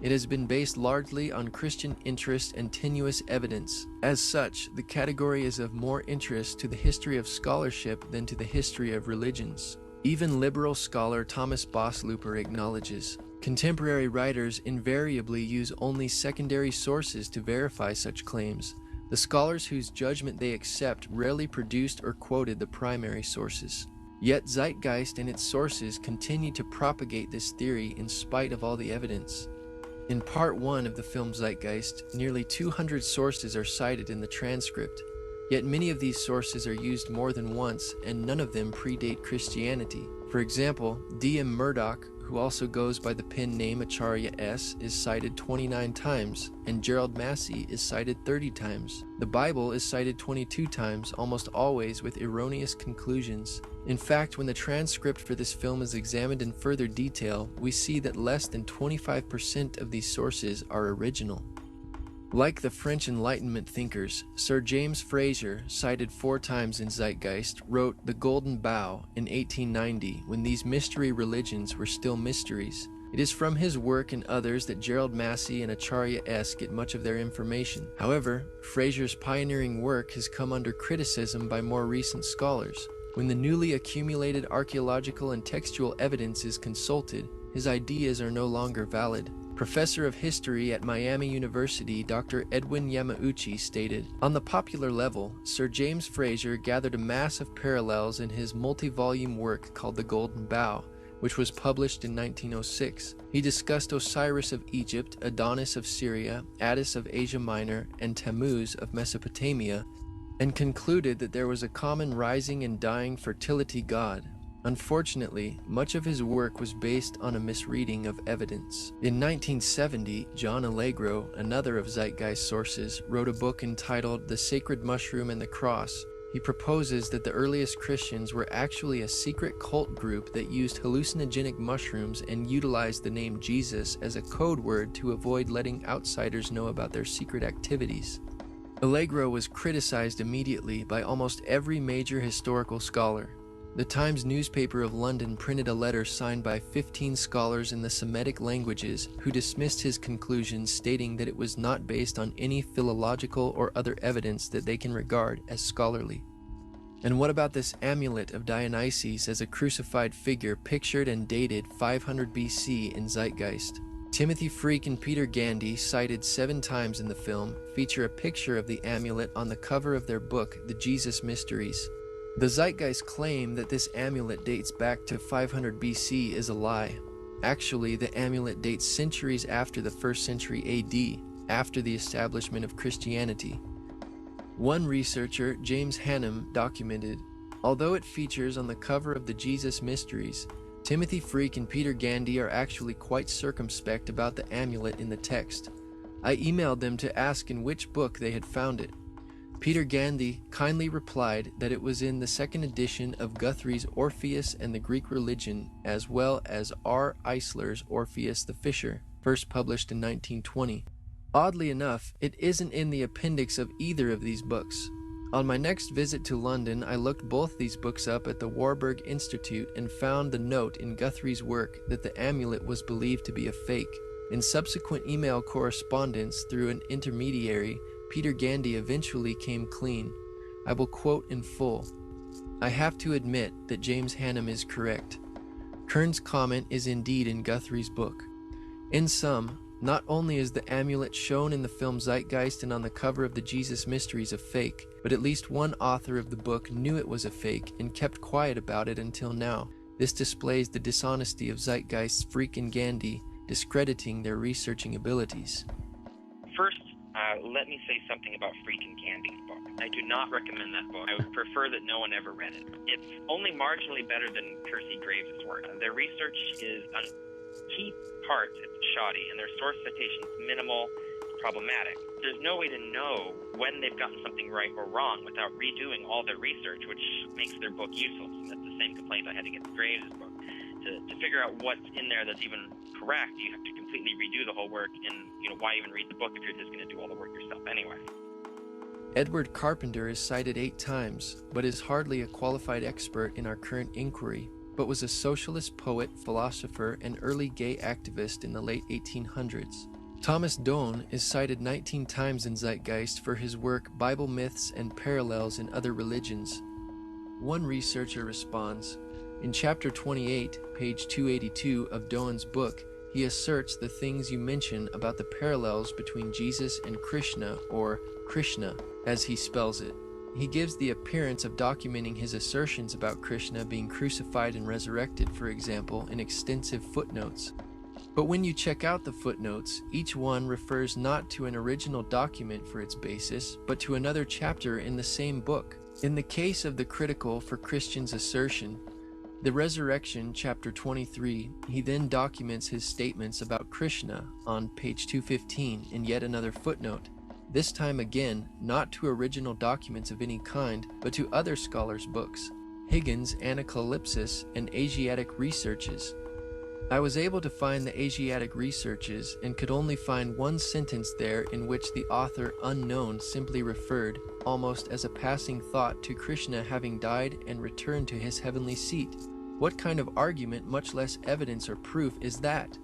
It has been based largely on Christian interest and tenuous evidence. As such, the category is of more interest to the history of scholarship than to the history of religions." Even liberal scholar Thomas Bosslooper acknowledges, "Contemporary writers invariably use only secondary sources to verify such claims. The scholars whose judgment they accept rarely produced or quoted the primary sources." Yet Zeitgeist and its sources continue to propagate this theory in spite of all the evidence. In part 1 of the film Zeitgeist, nearly 200 sources are cited in the transcript. Yet many of these sources are used more than once, and none of them predate Christianity. For example, D.M. Murdoch, who also goes by the pen name Acharya S., is cited 29 times, and Gerald Massey is cited 30 times. The Bible is cited 22 times, almost always with erroneous conclusions. In fact, when the transcript for this film is examined in further detail, we see that less than 25% of these sources are original. Like the French Enlightenment thinkers, Sir James Frazer, cited 4 times in Zeitgeist, wrote The Golden Bough in 1890 when these mystery religions were still mysteries. It is from his work and others that Gerald Massey and Acharya S. get much of their information. However, Frazer's pioneering work has come under criticism by more recent scholars. When the newly accumulated archaeological and textual evidence is consulted, his ideas are no longer valid. Professor of History at Miami University, Dr. Edwin Yamauchi stated, "On the popular level, Sir James Frazer gathered a mass of parallels in his multi-volume work called The Golden Bough, which was published in 1906. He discussed Osiris of Egypt, Adonis of Syria, Attis of Asia Minor, and Tammuz of Mesopotamia, and concluded that there was a common rising and dying fertility god. Unfortunately, much of his work was based on a misreading of evidence." In 1970, John Allegro, another of Zeitgeist sources, wrote a book entitled The Sacred Mushroom and the Cross. He proposes that the earliest Christians were actually a secret cult group that used hallucinogenic mushrooms and utilized the name Jesus as a code word to avoid letting outsiders know about their secret activities. Allegro was criticized immediately by almost every major historical scholar. The Times newspaper of London printed a letter signed by 15 scholars in the Semitic languages who dismissed his conclusions, stating that it was not based on any philological or other evidence that they can regard as scholarly. And what about this amulet of Dionysus as a crucified figure pictured and dated 500 BC in Zeitgeist? Timothy Freak and Peter Gandy, cited 7 times in the film, feature a picture of the amulet on the cover of their book, The Jesus Mysteries. The Zeitgeist claim that this amulet dates back to 500 BC is a lie. Actually, the amulet dates centuries after the 1st century AD, after the establishment of Christianity. One researcher, James Hannum, documented, "Although it features on the cover of the Jesus Mysteries, Timothy Freak and Peter Gandy are actually quite circumspect about the amulet in the text. I emailed them to ask in which book they had found it. Peter Gandy kindly replied that it was in the 2nd edition of Guthrie's Orpheus and the Greek Religion, as well as R. Eisler's Orpheus the Fisher, first published in 1920. Oddly enough, it isn't in the appendix of either of these books. On my next visit to London, I looked both these books up at the Warburg Institute and found the note in Guthrie's work that the amulet was believed to be a fake. In subsequent email correspondence through an intermediary, Peter Gandy eventually came clean. I will quote in full. "I have to admit that James Hannum is correct. Kern's comment is indeed in Guthrie's book. In sum, not only is the amulet shown in the film Zeitgeist and on the cover of the Jesus Mysteries a fake, but at least one author of the book knew it was a fake and kept quiet about it until now. This displays the dishonesty of Zeitgeist's Freak and Gandy, discrediting their researching abilities." First, let me say something about Freak and Gandy's book. I do not recommend that book. I would prefer that no one ever read it. It's only marginally better than Percy Graves' work. Their research is on key parts, it's shoddy, and their source citations minimal, problematic. There's no way to know when they've gotten something right or wrong without redoing all their research, which makes their book useless. And that's the same complaint I had against Graves' book. To figure out what's in there that's even correct, you have to completely redo the whole work, and why even read the book if you're just going to do all the work yourself anyway. Edward Carpenter is cited 8 times, but is hardly a qualified expert in our current inquiry, but was a socialist poet, philosopher, and early gay activist in the late 1800s. Thomas Doane is cited 19 times in Zeitgeist for his work Bible Myths and Parallels in Other Religions. One researcher responds, "In chapter 28, page 282 of Doane's book, he asserts the things you mention about the parallels between Jesus and Krishna, or Krishna, as he spells it. He gives the appearance of documenting his assertions about Krishna being crucified and resurrected, for example, in extensive footnotes. But when you check out the footnotes, each one refers not to an original document for its basis, but to another chapter in the same book. In the case of the critical for Christian's assertion, the Resurrection, chapter 23, he then documents his statements about Krishna on page 215 in yet another footnote, this time again not to original documents of any kind, but to other scholars' books, Higgins' Anacalypsis and Asiatic Researches. I was able to find the Asiatic researches and could only find one sentence there in which the author unknown simply referred, almost as a passing thought, to Krishna having died and returned to his heavenly seat. What kind of argument, much less evidence or proof, is that?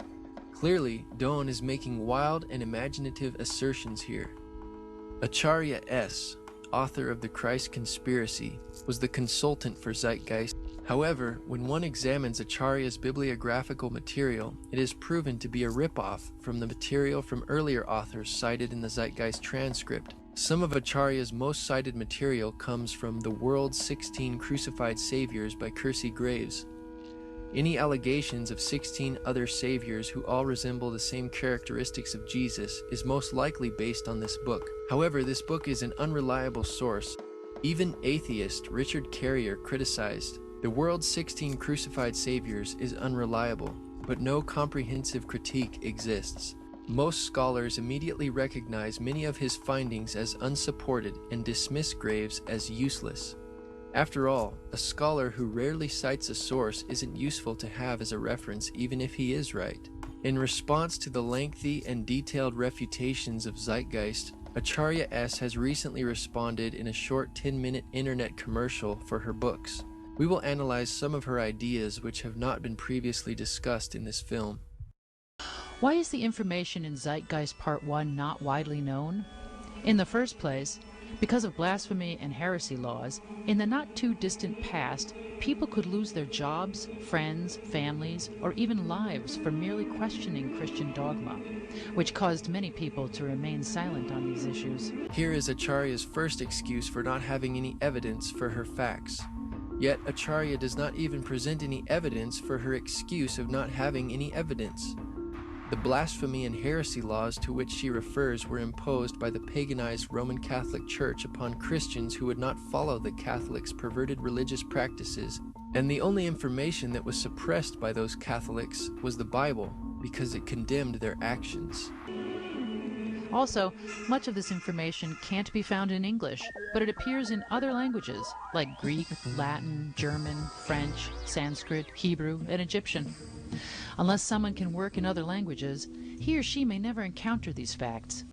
Clearly, Doan is making wild and imaginative assertions here. Acharya S., author of The Christ Conspiracy, was the consultant for Zeitgeist. However, when one examines Acharya's bibliographical material, it is proven to be a ripoff from the material from earlier authors cited in the Zeitgeist transcript. Some of Acharya's most cited material comes from The World's 16 Crucified Saviors by Kersey Graves. Any allegations of 16 other saviors who all resemble the same characteristics of Jesus is most likely based on this book. However, this book is an unreliable source. Even atheist Richard Carrier criticized, "The World's 16 Crucified Saviors is unreliable, but no comprehensive critique exists." Most scholars immediately recognize many of his findings as unsupported and dismiss Graves as useless. After all, a scholar who rarely cites a source isn't useful to have as a reference even if he is right. In response to the lengthy and detailed refutations of Zeitgeist, Acharya S. has recently responded in a short 10-minute internet commercial for her books. We will analyze some of her ideas which have not been previously discussed in this film. Why is the information in Zeitgeist Part 1 not widely known? In the first place, because of blasphemy and heresy laws, in the not-too-distant past, people could lose their jobs, friends, families, or even lives for merely questioning Christian dogma, which caused many people to remain silent on these issues. Here is Acharya's first excuse for not having any evidence for her facts. Yet Acharya does not even present any evidence for her excuse of not having any evidence. The blasphemy and heresy laws to which she refers were imposed by the paganized Roman Catholic Church upon Christians who would not follow the Catholics' perverted religious practices, and the only information that was suppressed by those Catholics was the Bible, because it condemned their actions. Also, much of this information can't be found in English, but it appears in other languages, like Greek, Latin, German, French, Sanskrit, Hebrew, and Egyptian. Unless someone can work in other languages, he or she may never encounter these facts.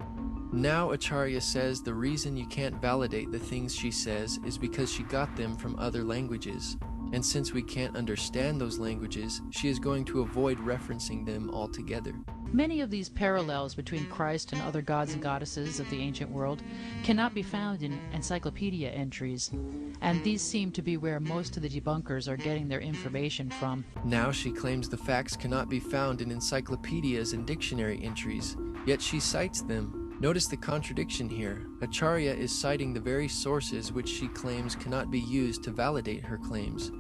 Now Acharya says the reason you can't validate the things she says is because she got them from other languages, and since we can't understand those languages, she is going to avoid referencing them altogether. Many of these parallels between Christ and other gods and goddesses of the ancient world cannot be found in encyclopedia entries, and these seem to be where most of the debunkers are getting their information from. Now she claims the facts cannot be found in encyclopedias and dictionary entries, yet she cites them. Notice the contradiction here. Acharya is citing the very sources which she claims cannot be used to validate her claims.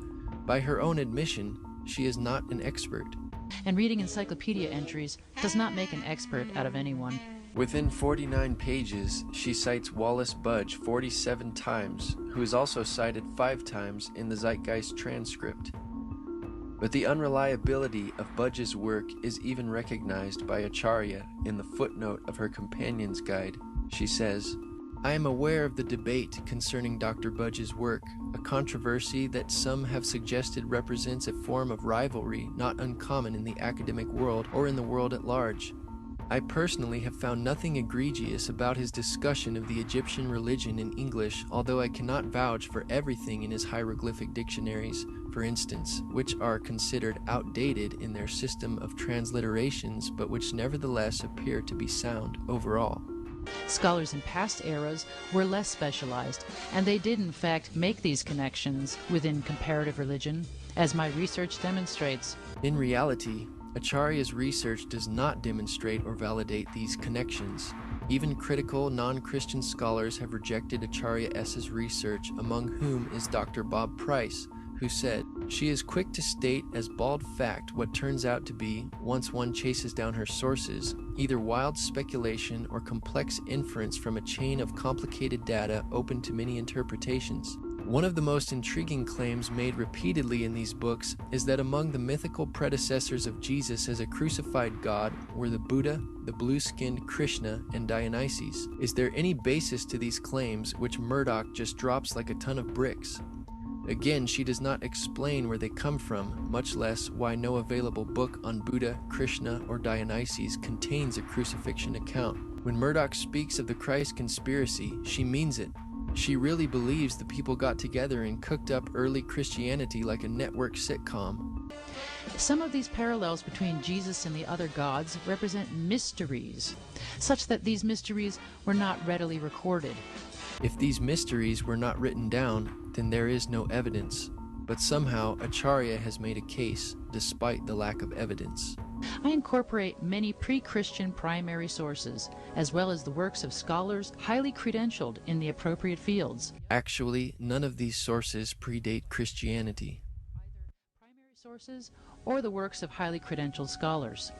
By her own admission, she is not an expert. And reading encyclopedia entries does not make an expert out of anyone. Within 49 pages, she cites Wallace Budge 47 times, who is also cited 5 times in the Zeitgeist transcript. But the unreliability of Budge's work is even recognized by Acharya in the footnote of her companion's guide. She says, "I am aware of the debate concerning Dr. Budge's work, a controversy that some have suggested represents a form of rivalry not uncommon in the academic world or in the world at large. I personally have found nothing egregious about his discussion of the Egyptian religion in English, although I cannot vouch for everything in his hieroglyphic dictionaries, for instance, which are considered outdated in their system of transliterations, but which nevertheless appear to be sound overall." Scholars in past eras were less specialized, and they did in fact make these connections within comparative religion, as my research demonstrates. In reality, Acharya's research does not demonstrate or validate these connections. Even critical non-Christian scholars have rejected Acharya S.'s research, among whom is Dr. Bob Price, who said, "She is quick to state as bald fact what turns out to be, once one chases down her sources, either wild speculation or complex inference from a chain of complicated data open to many interpretations." One of the most intriguing claims made repeatedly in these books is that among the mythical predecessors of Jesus as a crucified god were the Buddha, the blue-skinned Krishna, and Dionysus. Is there any basis to these claims which Murdoch just drops like a ton of bricks? Again, she does not explain where they come from, much less why no available book on Buddha, Krishna, or Dionysus contains a crucifixion account. When Murdoch speaks of the Christ conspiracy, she means it. She really believes the people got together and cooked up early Christianity like a network sitcom. Some of these parallels between Jesus and the other gods represent mysteries, such that these mysteries were not readily recorded. If these mysteries were not written down, then there is no evidence. But somehow Acharya has made a case, despite the lack of evidence. I incorporate many pre-Christian primary sources, as well as the works of scholars highly credentialed in the appropriate fields. Actually, none of these sources predate Christianity. Either primary sources or the works of highly credentialed scholars.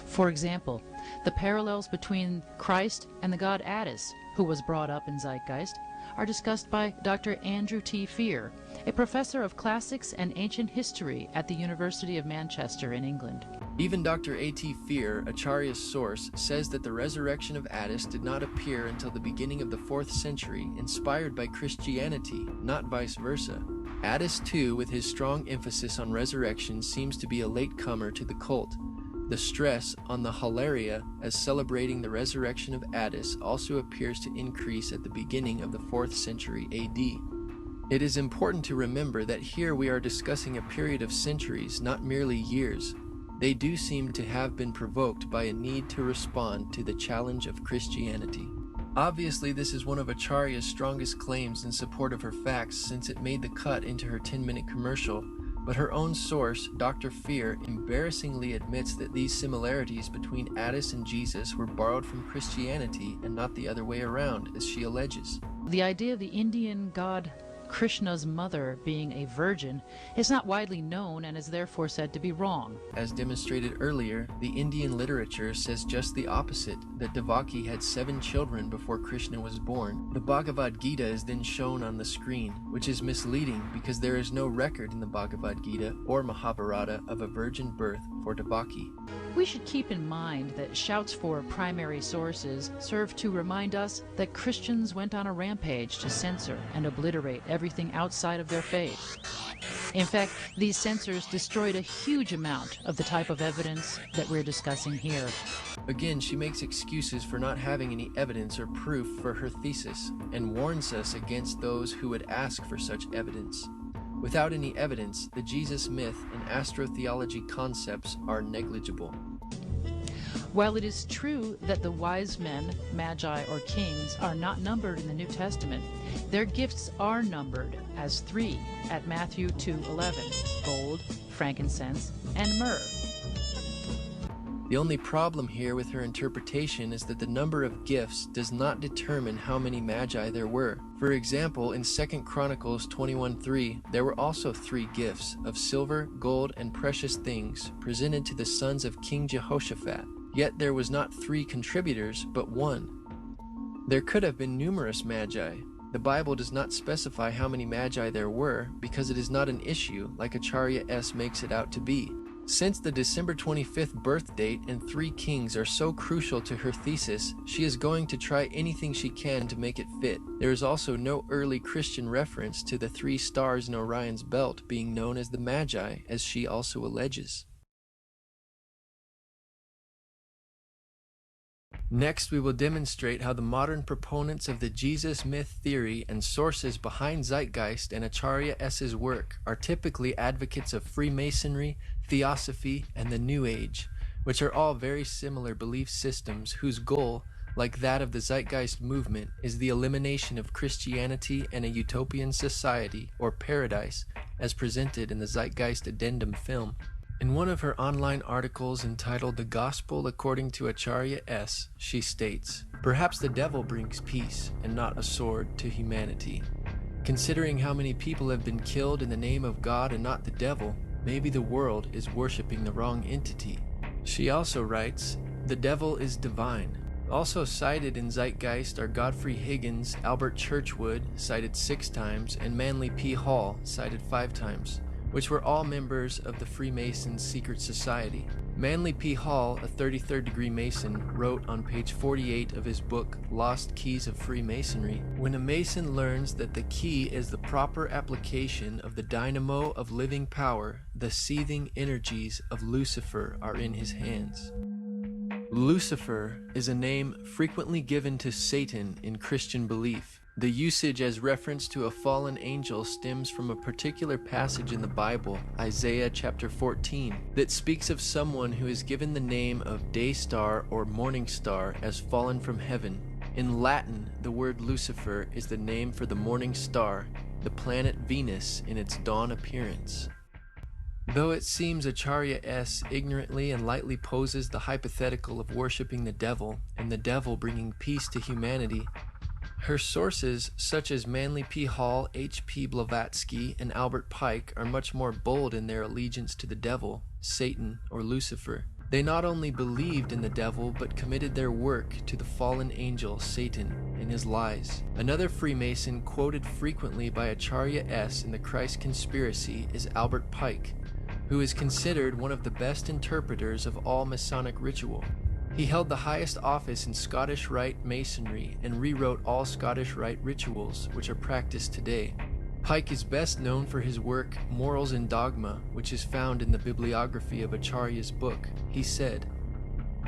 For example, the parallels between Christ and the god Attis, who was brought up in Zeitgeist, are discussed by Dr. Andrew T. Fear, a professor of classics and ancient history at the University of Manchester in England. Even Dr. A.T. Fear, Acharya's source, says that the resurrection of Attis did not appear until the beginning of the 4th century, inspired by Christianity, not vice versa. Attis, too, with his strong emphasis on resurrection, seems to be a latecomer to the cult. The stress on the Hilaria as celebrating the resurrection of Attis also appears to increase at the beginning of the 4th century AD. It is important to remember that here we are discussing a period of centuries, not merely years. They do seem to have been provoked by a need to respond to the challenge of Christianity. Obviously, this is one of Acharya's strongest claims in support of her facts, since it made the cut into her 10-minute commercial. But her own source, Dr. Fear, embarrassingly admits that these similarities between Attis and Jesus were borrowed from Christianity and not the other way around, as she alleges. The idea of the Indian god Krishna's mother being a virgin is not widely known and is therefore said to be wrong. As demonstrated earlier, the Indian literature says just the opposite, that Devaki had 7 children before Krishna was born. The Bhagavad Gita is then shown on the screen, which is misleading because there is no record in the Bhagavad Gita or Mahabharata of a virgin birth for Devaki. We should keep in mind that shouts for primary sources serve to remind us that Christians went on a rampage to censor and obliterate everything outside of their faith. In fact, these censors destroyed a huge amount of the type of evidence that we're discussing here. Again, she makes excuses for not having any evidence or proof for her thesis, and warns us against those who would ask for such evidence. Without any evidence, the Jesus myth and astrotheology concepts are negligible. While it is true that the wise men, magi, or kings are not numbered in the New Testament, their gifts are numbered as 3 at Matthew 2:11, gold, frankincense, and myrrh. The only problem here with her interpretation is that the number of gifts does not determine how many magi there were. For example, in 2 Chronicles 21:3, there were also 3 gifts of silver, gold, and precious things presented to the sons of King Jehoshaphat. Yet there was not 3 contributors, but 1. There could have been numerous magi. The Bible does not specify how many magi there were because it is not an issue like Acharya S. makes it out to be. Since the December 25th birth date and 3 kings are so crucial to her thesis, she is going to try anything she can to make it fit. There is also no early Christian reference to the 3 stars in Orion's belt being known as the Magi, as she also alleges. Next, we will demonstrate how the modern proponents of the Jesus myth theory and sources behind Zeitgeist and Acharya S.'s work are typically advocates of Freemasonry, Theosophy, and the New Age, which are all very similar belief systems whose goal, like that of the Zeitgeist movement, is the elimination of Christianity and a utopian society, or paradise, as presented in the Zeitgeist Addendum film. In one of her online articles entitled The Gospel According to Acharya S., she states, "Perhaps the devil brings peace and not a sword to humanity. Considering how many people have been killed in the name of God and not the devil, maybe the world is worshiping the wrong entity." She also writes, "The devil is divine." Also cited in Zeitgeist are Godfrey Higgins, Albert Churchwood, cited 6 times, and Manly P. Hall, cited 5 times. which were all members of the Freemasons' secret society. Manly P. Hall, a 33rd degree Mason, wrote on page 48 of his book, Lost Keys of Freemasonry, "When a Mason learns that the key is the proper application of the dynamo of living power, the seething energies of Lucifer are in his hands." Lucifer is a name frequently given to Satan in Christian belief. The usage as reference to a fallen angel stems from a particular passage in the Bible, Isaiah chapter 14, that speaks of someone who is given the name of day star or morning star as fallen from heaven. In Latin, the word Lucifer is the name for the morning star, the planet Venus in its dawn appearance. Though it seems Acharya S. ignorantly and lightly poses the hypothetical of worshiping the devil and the devil bringing peace to humanity, her sources, such as Manly P. Hall, H. P. Blavatsky, and Albert Pike, are much more bold in their allegiance to the devil, Satan, or Lucifer. They not only believed in the devil, but committed their work to the fallen angel, Satan, and his lies. Another Freemason quoted frequently by Acharya S. in the Christ Conspiracy is Albert Pike, who is considered one of the best interpreters of all Masonic ritual. He held the highest office in Scottish Rite Masonry and rewrote all Scottish Rite rituals, which are practiced today. Pike is best known for his work Morals and Dogma, which is found in the bibliography of Acharya's book. He said,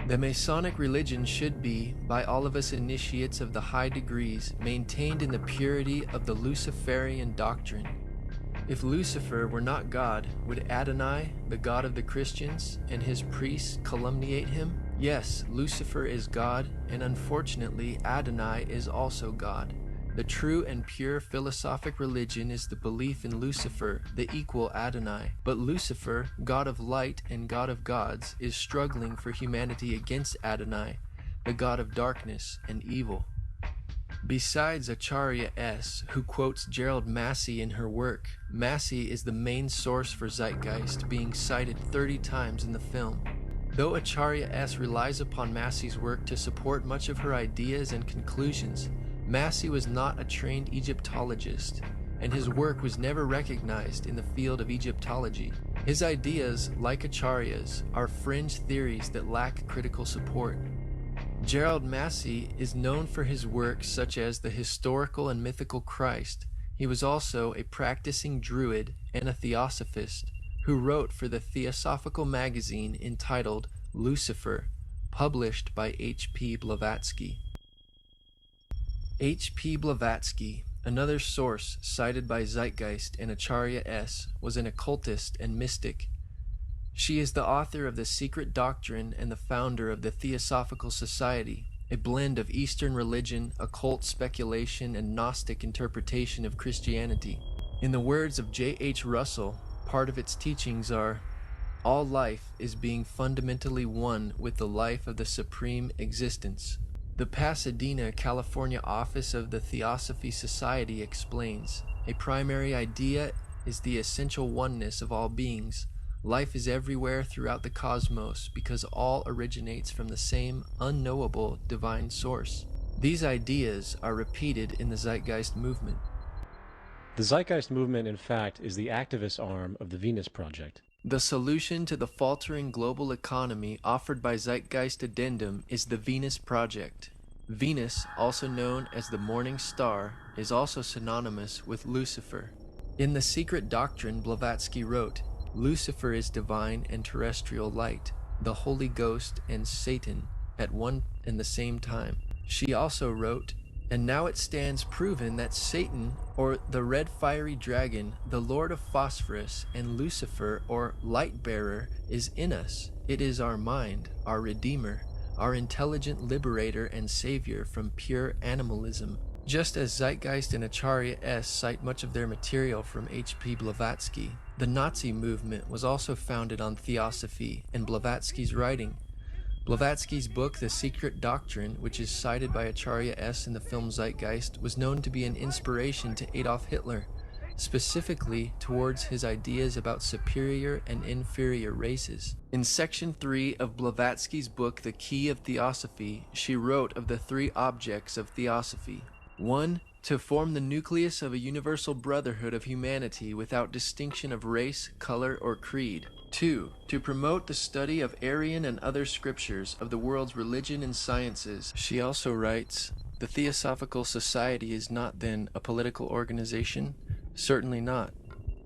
"The Masonic religion should be, by all of us initiates of the high degrees, maintained in the purity of the Luciferian doctrine. If Lucifer were not God, would Adonai, the God of the Christians, and his priests calumniate him? Yes, Lucifer is God, and unfortunately Adonai is also God. The true and pure philosophic religion is the belief in Lucifer, the equal Adonai. But Lucifer, God of light and God of gods, is struggling for humanity against Adonai, the God of darkness and evil." Besides Acharya S., who quotes Gerald Massey in her work, Massey is the main source for Zeitgeist, being cited 30 times in the film. Though Acharya S. relies upon Massey's work to support much of her ideas and conclusions, Massey was not a trained Egyptologist, and his work was never recognized in the field of Egyptology. His ideas, like Acharya's, are fringe theories that lack critical support. Gerald Massey is known for his works such as The Historical and Mythical Christ. He was also a practicing Druid and a Theosophist who wrote for the Theosophical magazine entitled Lucifer, published by H. P. Blavatsky. H. P. Blavatsky, another source cited by Zeitgeist and Acharya S., was an occultist and mystic. She is the author of The Secret Doctrine and the founder of the Theosophical Society, a blend of Eastern religion, occult speculation, and Gnostic interpretation of Christianity. In the words of J. H. Russell, part of its teachings are, "All life is being fundamentally one with the life of the Supreme Existence." The Pasadena, California office of the Theosophy Society explains, "A primary idea is the essential oneness of all beings. Life is everywhere throughout the cosmos because all originates from the same unknowable divine source." These ideas are repeated in the Zeitgeist movement. The Zeitgeist movement, in fact, is the activist arm of the Venus Project. The solution to the faltering global economy offered by Zeitgeist Addendum is the Venus Project. Venus, also known as the morning star, is also synonymous with Lucifer. In The Secret Doctrine, Blavatsky wrote, "Lucifer is divine and terrestrial light, the Holy Ghost and Satan at one and the same time." She also wrote, "And now it stands proven that Satan, or the red fiery dragon, the Lord of Phosphorus, and Lucifer, or light-bearer, is in us. It is our mind, our Redeemer, our intelligent liberator and savior from pure animalism." Just as Zeitgeist and Acharya S. cite much of their material from H. P. Blavatsky, the Nazi movement was also founded on Theosophy and Blavatsky's writing. Blavatsky's book, The Secret Doctrine, which is cited by Acharya S. in the film Zeitgeist, was known to be an inspiration to Adolf Hitler, specifically towards his ideas about superior and inferior races. In Section 3 of Blavatsky's book, The Key of Theosophy, she wrote of the three objects of Theosophy. 1. To form the nucleus of a universal brotherhood of humanity without distinction of race, color, or creed. 2. To promote the study of Aryan and other scriptures of the world's religion and sciences. She also writes, the Theosophical Society is not then a political organization? Certainly not.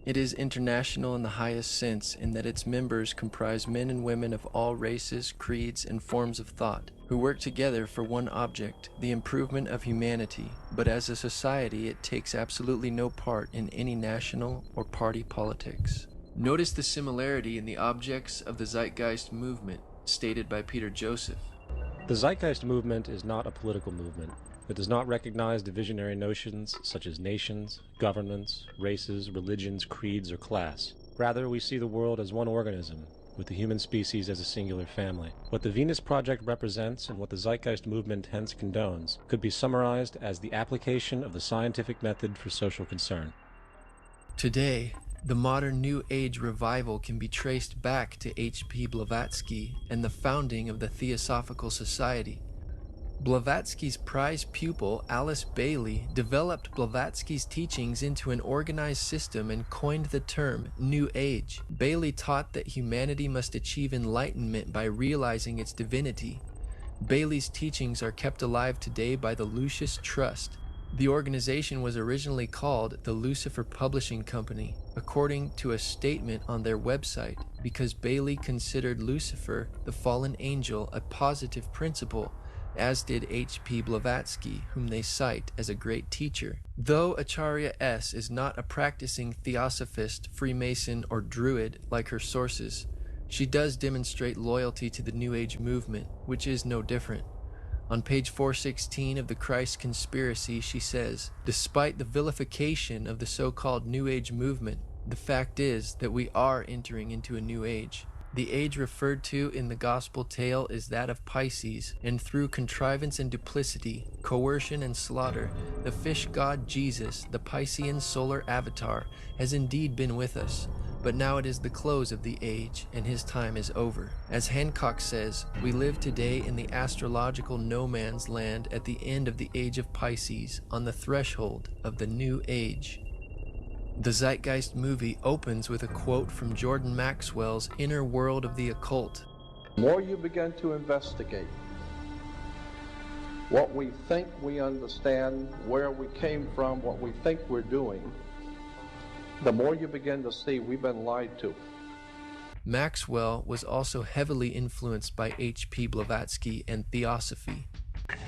It is international in the highest sense in that its members comprise men and women of all races, creeds, and forms of thought, who work together for one object, the improvement of humanity, but as a society it takes absolutely no part in any national or party politics. Notice the similarity in the objects of the Zeitgeist movement, stated by Peter Joseph. The Zeitgeist movement is not a political movement. It does not recognize divisionary notions such as nations, governments, races, religions, creeds, or class. Rather, we see the world as one organism, with the human species as a singular family. What the Venus Project represents and what the Zeitgeist movement hence condones could be summarized as the application of the scientific method for social concern. Today, the modern New Age revival can be traced back to H.P. Blavatsky and the founding of the Theosophical Society. Blavatsky's prize pupil, Alice Bailey, developed Blavatsky's teachings into an organized system and coined the term New Age. Bailey taught that humanity must achieve enlightenment by realizing its divinity. Bailey's teachings are kept alive today by the Lucis Trust. The organization was originally called the Lucifer Publishing Company, according to a statement on their website, because Bailey considered Lucifer, the fallen angel, a positive principle, as did H.P. Blavatsky, whom they cite as a great teacher. Though Acharya S. is not a practicing Theosophist, Freemason, or Druid like her sources, she does demonstrate loyalty to the New Age movement, which is no different. On page 416 of the Christ Conspiracy, she says, despite the vilification of the so-called New Age movement, the fact is that we are entering into a new age. The age referred to in the gospel tale is that of Pisces, and through contrivance and duplicity, coercion and slaughter, the fish god Jesus, the Piscean solar avatar, has indeed been with us. But now it is the close of the age, and his time is over. As Hancock says, we live today in the astrological no man's land at the end of the age of Pisces, on the threshold of the new age. The Zeitgeist movie opens with a quote from Jordan Maxwell's Inner World of the Occult. The more you begin to investigate what we think we understand, where we came from, what we think we're doing, the more you begin to see we've been lied to. Maxwell was also heavily influenced by H.P. Blavatsky and Theosophy.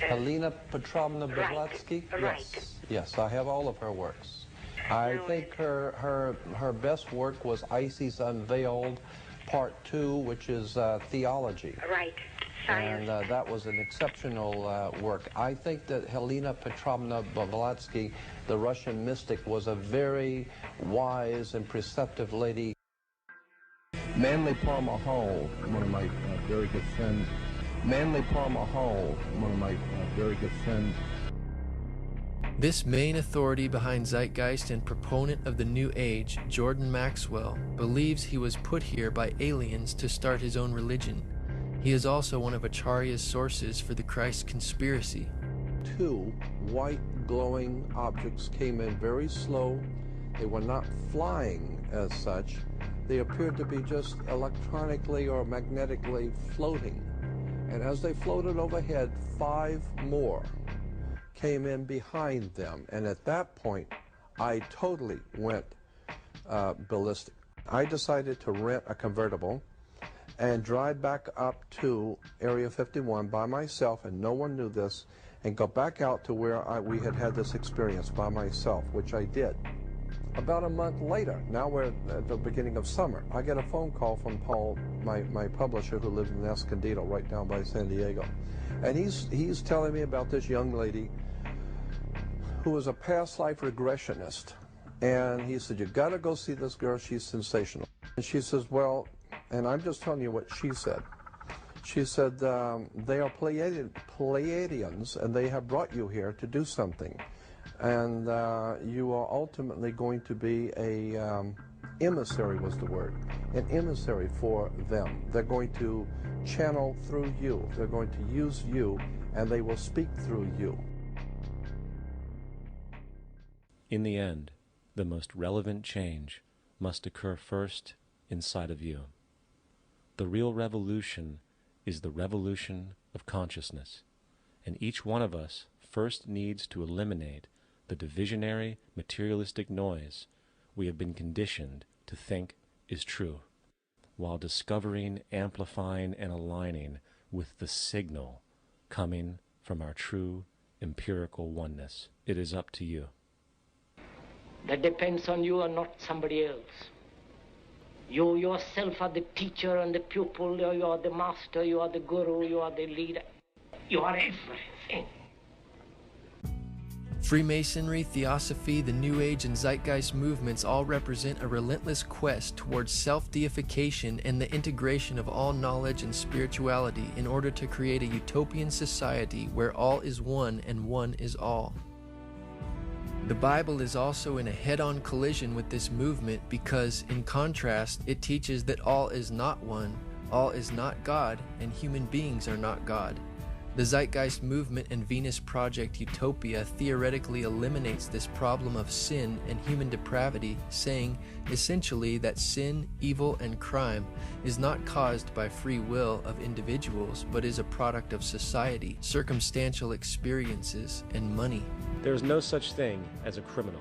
Helena Petrovna Blavatsky? Right. Yes, I have all of her works. I think her best work was Isis Unveiled, Part 2, which is theology. Right. Science. And that was an exceptional work. I think that Helena Petrovna Blavatsky, the Russian mystic, was a very wise and perceptive lady. Manly Palmer Hall, one of my very good friends. Manly Palmer Hall, one of my very good friends. This main authority behind Zeitgeist and proponent of the New Age, Jordan Maxwell, believes he was put here by aliens to start his own religion. He is also one of Acharya's sources for the Christ Conspiracy. 2 white glowing objects came in very slow. They were not flying as such. They appeared to be just electronically or magnetically floating. And as they floated overhead, 5 more came in behind them, and at that point I totally went ballistic. I decided to rent a convertible and drive back up to Area 51 by myself, and no one knew this, and go back out to where we had this experience by myself, which I did. About a month later, now we're at the beginning of summer, I get a phone call from Paul, my publisher, who lives in Escondido, right down by San Diego, and he's telling me about this young lady who was a past life regressionist, and he said, you got to go see this girl, she's sensational. And she says, well, and I'm just telling you what she said. She said, they are Pleiadians, and they have brought you here to do something, and you are ultimately going to be a emissary, was the word, an emissary for them. They're going to channel through you, they're going to use you, and they will speak through you. In the end, the most relevant change must occur first inside of you. The real revolution is the revolution of consciousness, and each one of us first needs to eliminate the divisionary, materialistic noise we have been conditioned to think is true, while discovering, amplifying, and aligning with the signal coming from our true empirical oneness. It is up to you. That depends on you and not somebody else. You yourself are the teacher and the pupil, you are the master, you are the guru, you are the leader. You are everything. Freemasonry, Theosophy, the New Age, and Zeitgeist movements all represent a relentless quest towards self-deification and the integration of all knowledge and spirituality in order to create a utopian society where all is one and one is all. The Bible is also in a head-on collision with this movement because, in contrast, it teaches that all is not one, all is not God, and human beings are not God. The Zeitgeist movement and Venus Project Utopia theoretically eliminates this problem of sin and human depravity, saying, essentially, that sin, evil, and crime is not caused by free will of individuals, but is a product of society, circumstantial experiences, and money. There is no such thing as a criminal.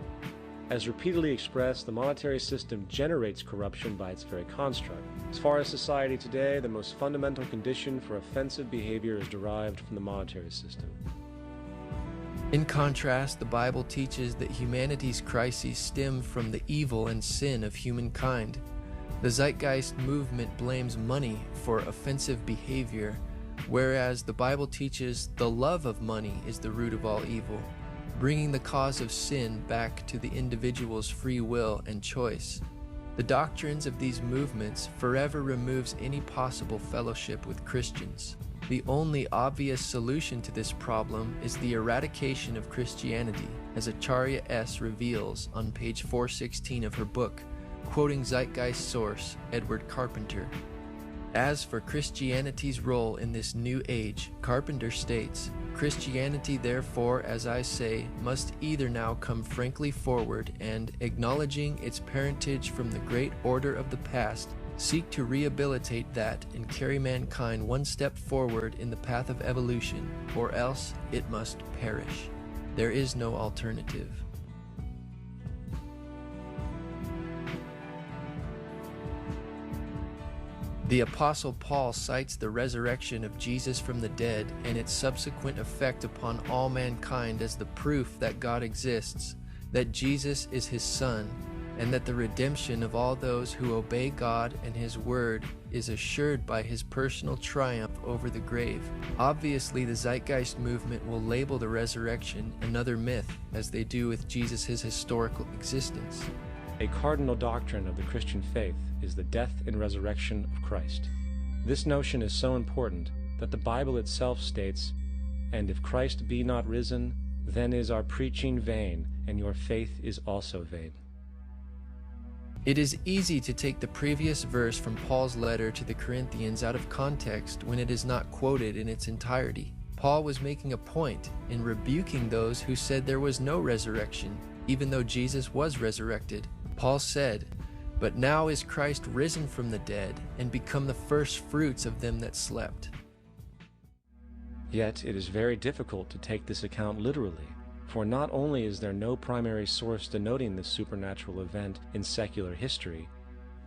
As repeatedly expressed, the monetary system generates corruption by its very construct. As far as society today, the most fundamental condition for offensive behavior is derived from the monetary system. In contrast, the Bible teaches that humanity's crises stem from the evil and sin of humankind. The Zeitgeist movement blames money for offensive behavior, whereas the Bible teaches the love of money is the root of all evil, bringing the cause of sin back to the individual's free will and choice. The doctrines of these movements forever removes any possible fellowship with Christians. The only obvious solution to this problem is the eradication of Christianity, as Acharya S. reveals on page 416 of her book, quoting Zeitgeist source Edward Carpenter. As for Christianity's role in this new age, Carpenter states, Christianity, therefore, as I say, must either now come frankly forward and, acknowledging its parentage from the great order of the past, seek to rehabilitate that and carry mankind one step forward in the path of evolution, or else it must perish. There is no alternative. The Apostle Paul cites the resurrection of Jesus from the dead and its subsequent effect upon all mankind as the proof that God exists, that Jesus is his Son, and that the redemption of all those who obey God and his word is assured by his personal triumph over the grave. Obviously, the Zeitgeist movement will label the resurrection another myth, as they do with Jesus' historical existence. A cardinal doctrine of the Christian faith is the death and resurrection of Christ. This notion is so important that the Bible itself states, "And if Christ be not risen, then is our preaching vain, and your faith is also vain." It is easy to take the previous verse from Paul's letter to the Corinthians out of context when it is not quoted in its entirety. Paul was making a point in rebuking those who said there was no resurrection, even though Jesus was resurrected. Paul said, "But now is Christ risen from the dead, and become the first fruits of them that slept." Yet it is very difficult to take this account literally, for not only is there no primary source denoting this supernatural event in secular history,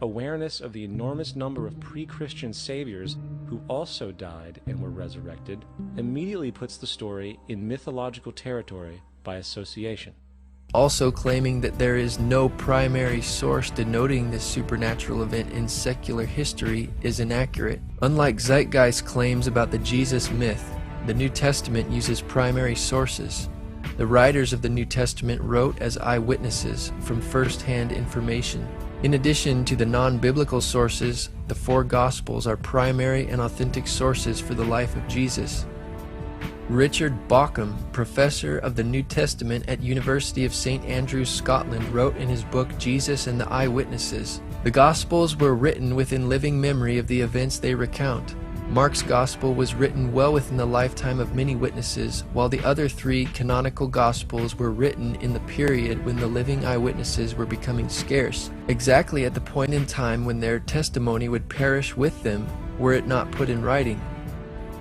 awareness of the enormous number of pre-Christian saviors who also died and were resurrected immediately puts the story in mythological territory by association. Also claiming that there is no primary source denoting this supernatural event in secular history is inaccurate. Unlike Zeitgeist claims about the Jesus myth, the New Testament uses primary sources. The writers of the New Testament wrote as eyewitnesses from first-hand information. In addition to the non-biblical sources, the four Gospels are primary and authentic sources for the life of Jesus. Richard Bauckham, professor of the New Testament at University of St. Andrews, Scotland, wrote in his book Jesus and the Eyewitnesses, "The Gospels were written within living memory of the events they recount. Mark's Gospel was written well within the lifetime of many witnesses, while the other 3 canonical Gospels were written in the period when the living eyewitnesses were becoming scarce, exactly at the point in time when their testimony would perish with them were it not put in writing.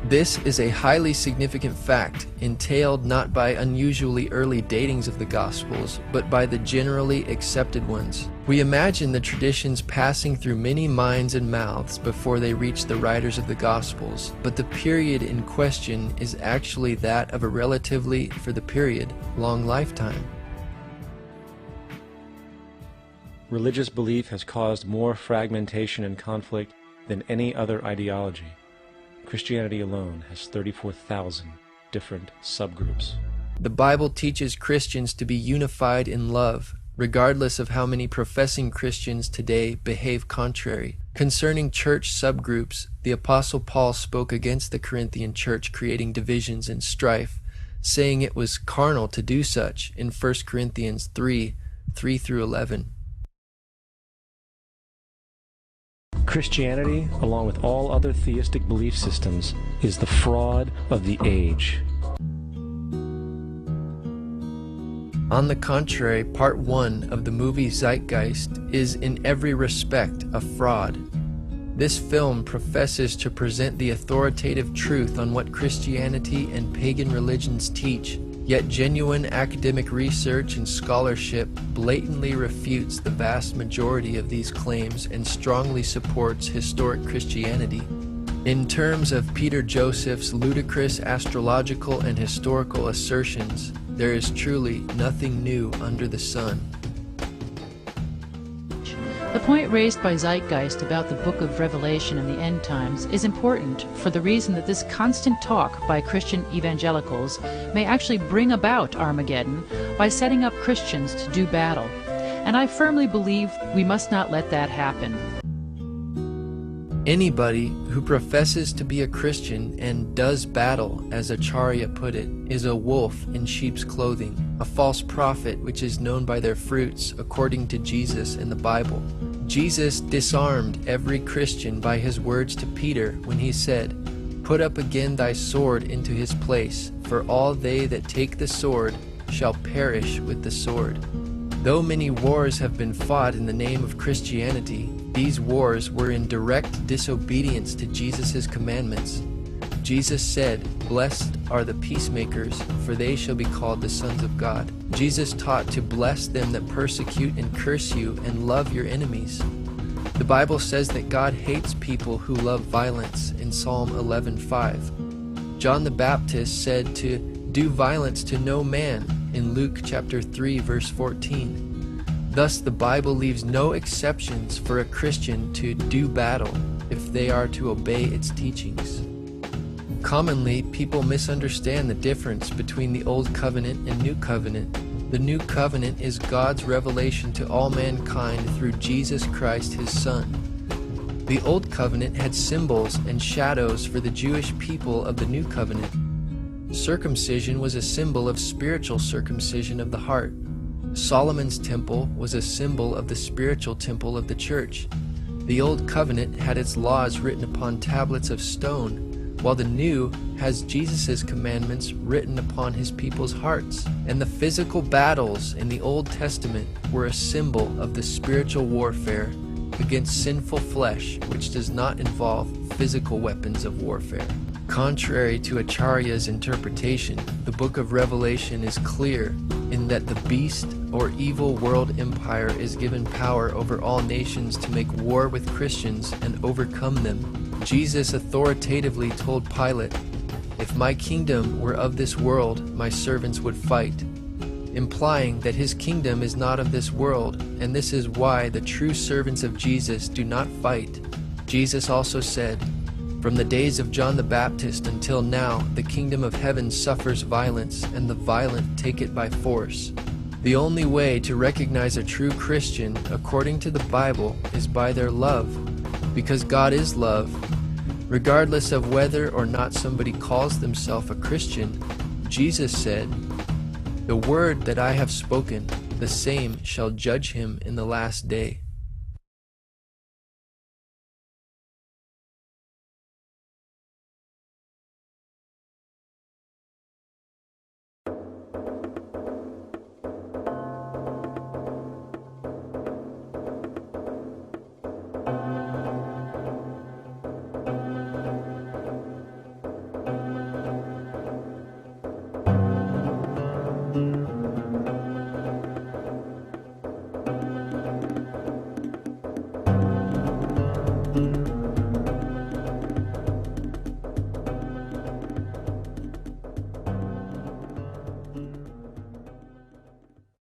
This is a highly significant fact, entailed not by unusually early datings of the Gospels, but by the generally accepted ones. We imagine the traditions passing through many minds and mouths before they reach the writers of the Gospels, but the period in question is actually that of a relatively, for the period, long lifetime. Religious belief has caused more fragmentation and conflict than any other ideology. Christianity alone has 34,000 different subgroups. The Bible teaches Christians to be unified in love, regardless of how many professing Christians today behave contrary. Concerning church subgroups, the Apostle Paul spoke against the Corinthian church creating divisions and strife, saying it was carnal to do such in 1 Corinthians 3:3-11. Christianity, along with all other theistic belief systems, is the fraud of the age. On the contrary, Part 1 of the movie Zeitgeist is in every respect a fraud. This film professes to present the authoritative truth on what Christianity and pagan religions teach, yet genuine academic research and scholarship blatantly refutes the vast majority of these claims and strongly supports historic Christianity. In terms of Peter Joseph's ludicrous astrological and historical assertions, there is truly nothing new under the sun. The point raised by Zeitgeist about the book of Revelation and the end times is important for the reason that this constant talk by Christian evangelicals may actually bring about Armageddon by setting up Christians to do battle. And I firmly believe we must not let that happen. Anybody who professes to be a Christian and does battle, as Acharya put it, is a wolf in sheep's clothing, a false prophet which is known by their fruits, according to Jesus in the Bible. Jesus disarmed every Christian by his words to Peter when he said, "Put up again thy sword into his place, for all they that take the sword shall perish with the sword." Though many wars have been fought in the name of Christianity, these wars were in direct disobedience to Jesus' commandments. Jesus said, "Blessed are the peacemakers, for they shall be called the sons of God." Jesus taught to bless them that persecute and curse you and love your enemies. The Bible says that God hates people who love violence in Psalm 11:5. John the Baptist said to do violence to no man in Luke chapter 3 verse 14. Thus the Bible leaves no exceptions for a Christian to do battle if they are to obey its teachings. Commonly, people misunderstand the difference between the Old Covenant and New Covenant. The New Covenant is God's revelation to all mankind through Jesus Christ, his Son. The Old Covenant had symbols and shadows for the Jewish people of the New Covenant. Circumcision was a symbol of spiritual circumcision of the heart. Solomon's temple was a symbol of the spiritual temple of the church. The Old Covenant had its laws written upon tablets of stone, while the New has Jesus' commandments written upon his people's hearts. And the physical battles in the Old Testament were a symbol of the spiritual warfare against sinful flesh, which does not involve physical weapons of warfare. Contrary to Acharya's interpretation, the book of Revelation is clear in that the beast or evil world empire is given power over all nations to make war with Christians and overcome them. Jesus authoritatively told Pilate, "If my kingdom were of this world, my servants would fight," implying that his kingdom is not of this world, and this is why the true servants of Jesus do not fight. Jesus also said, "From the days of John the Baptist until now, the kingdom of heaven suffers violence, and the violent take it by force." The only way to recognize a true Christian, according to the Bible, is by their love, because God is love. Regardless of whether or not somebody calls themselves a Christian, Jesus said, "The word that I have spoken, the same shall judge him in the last day."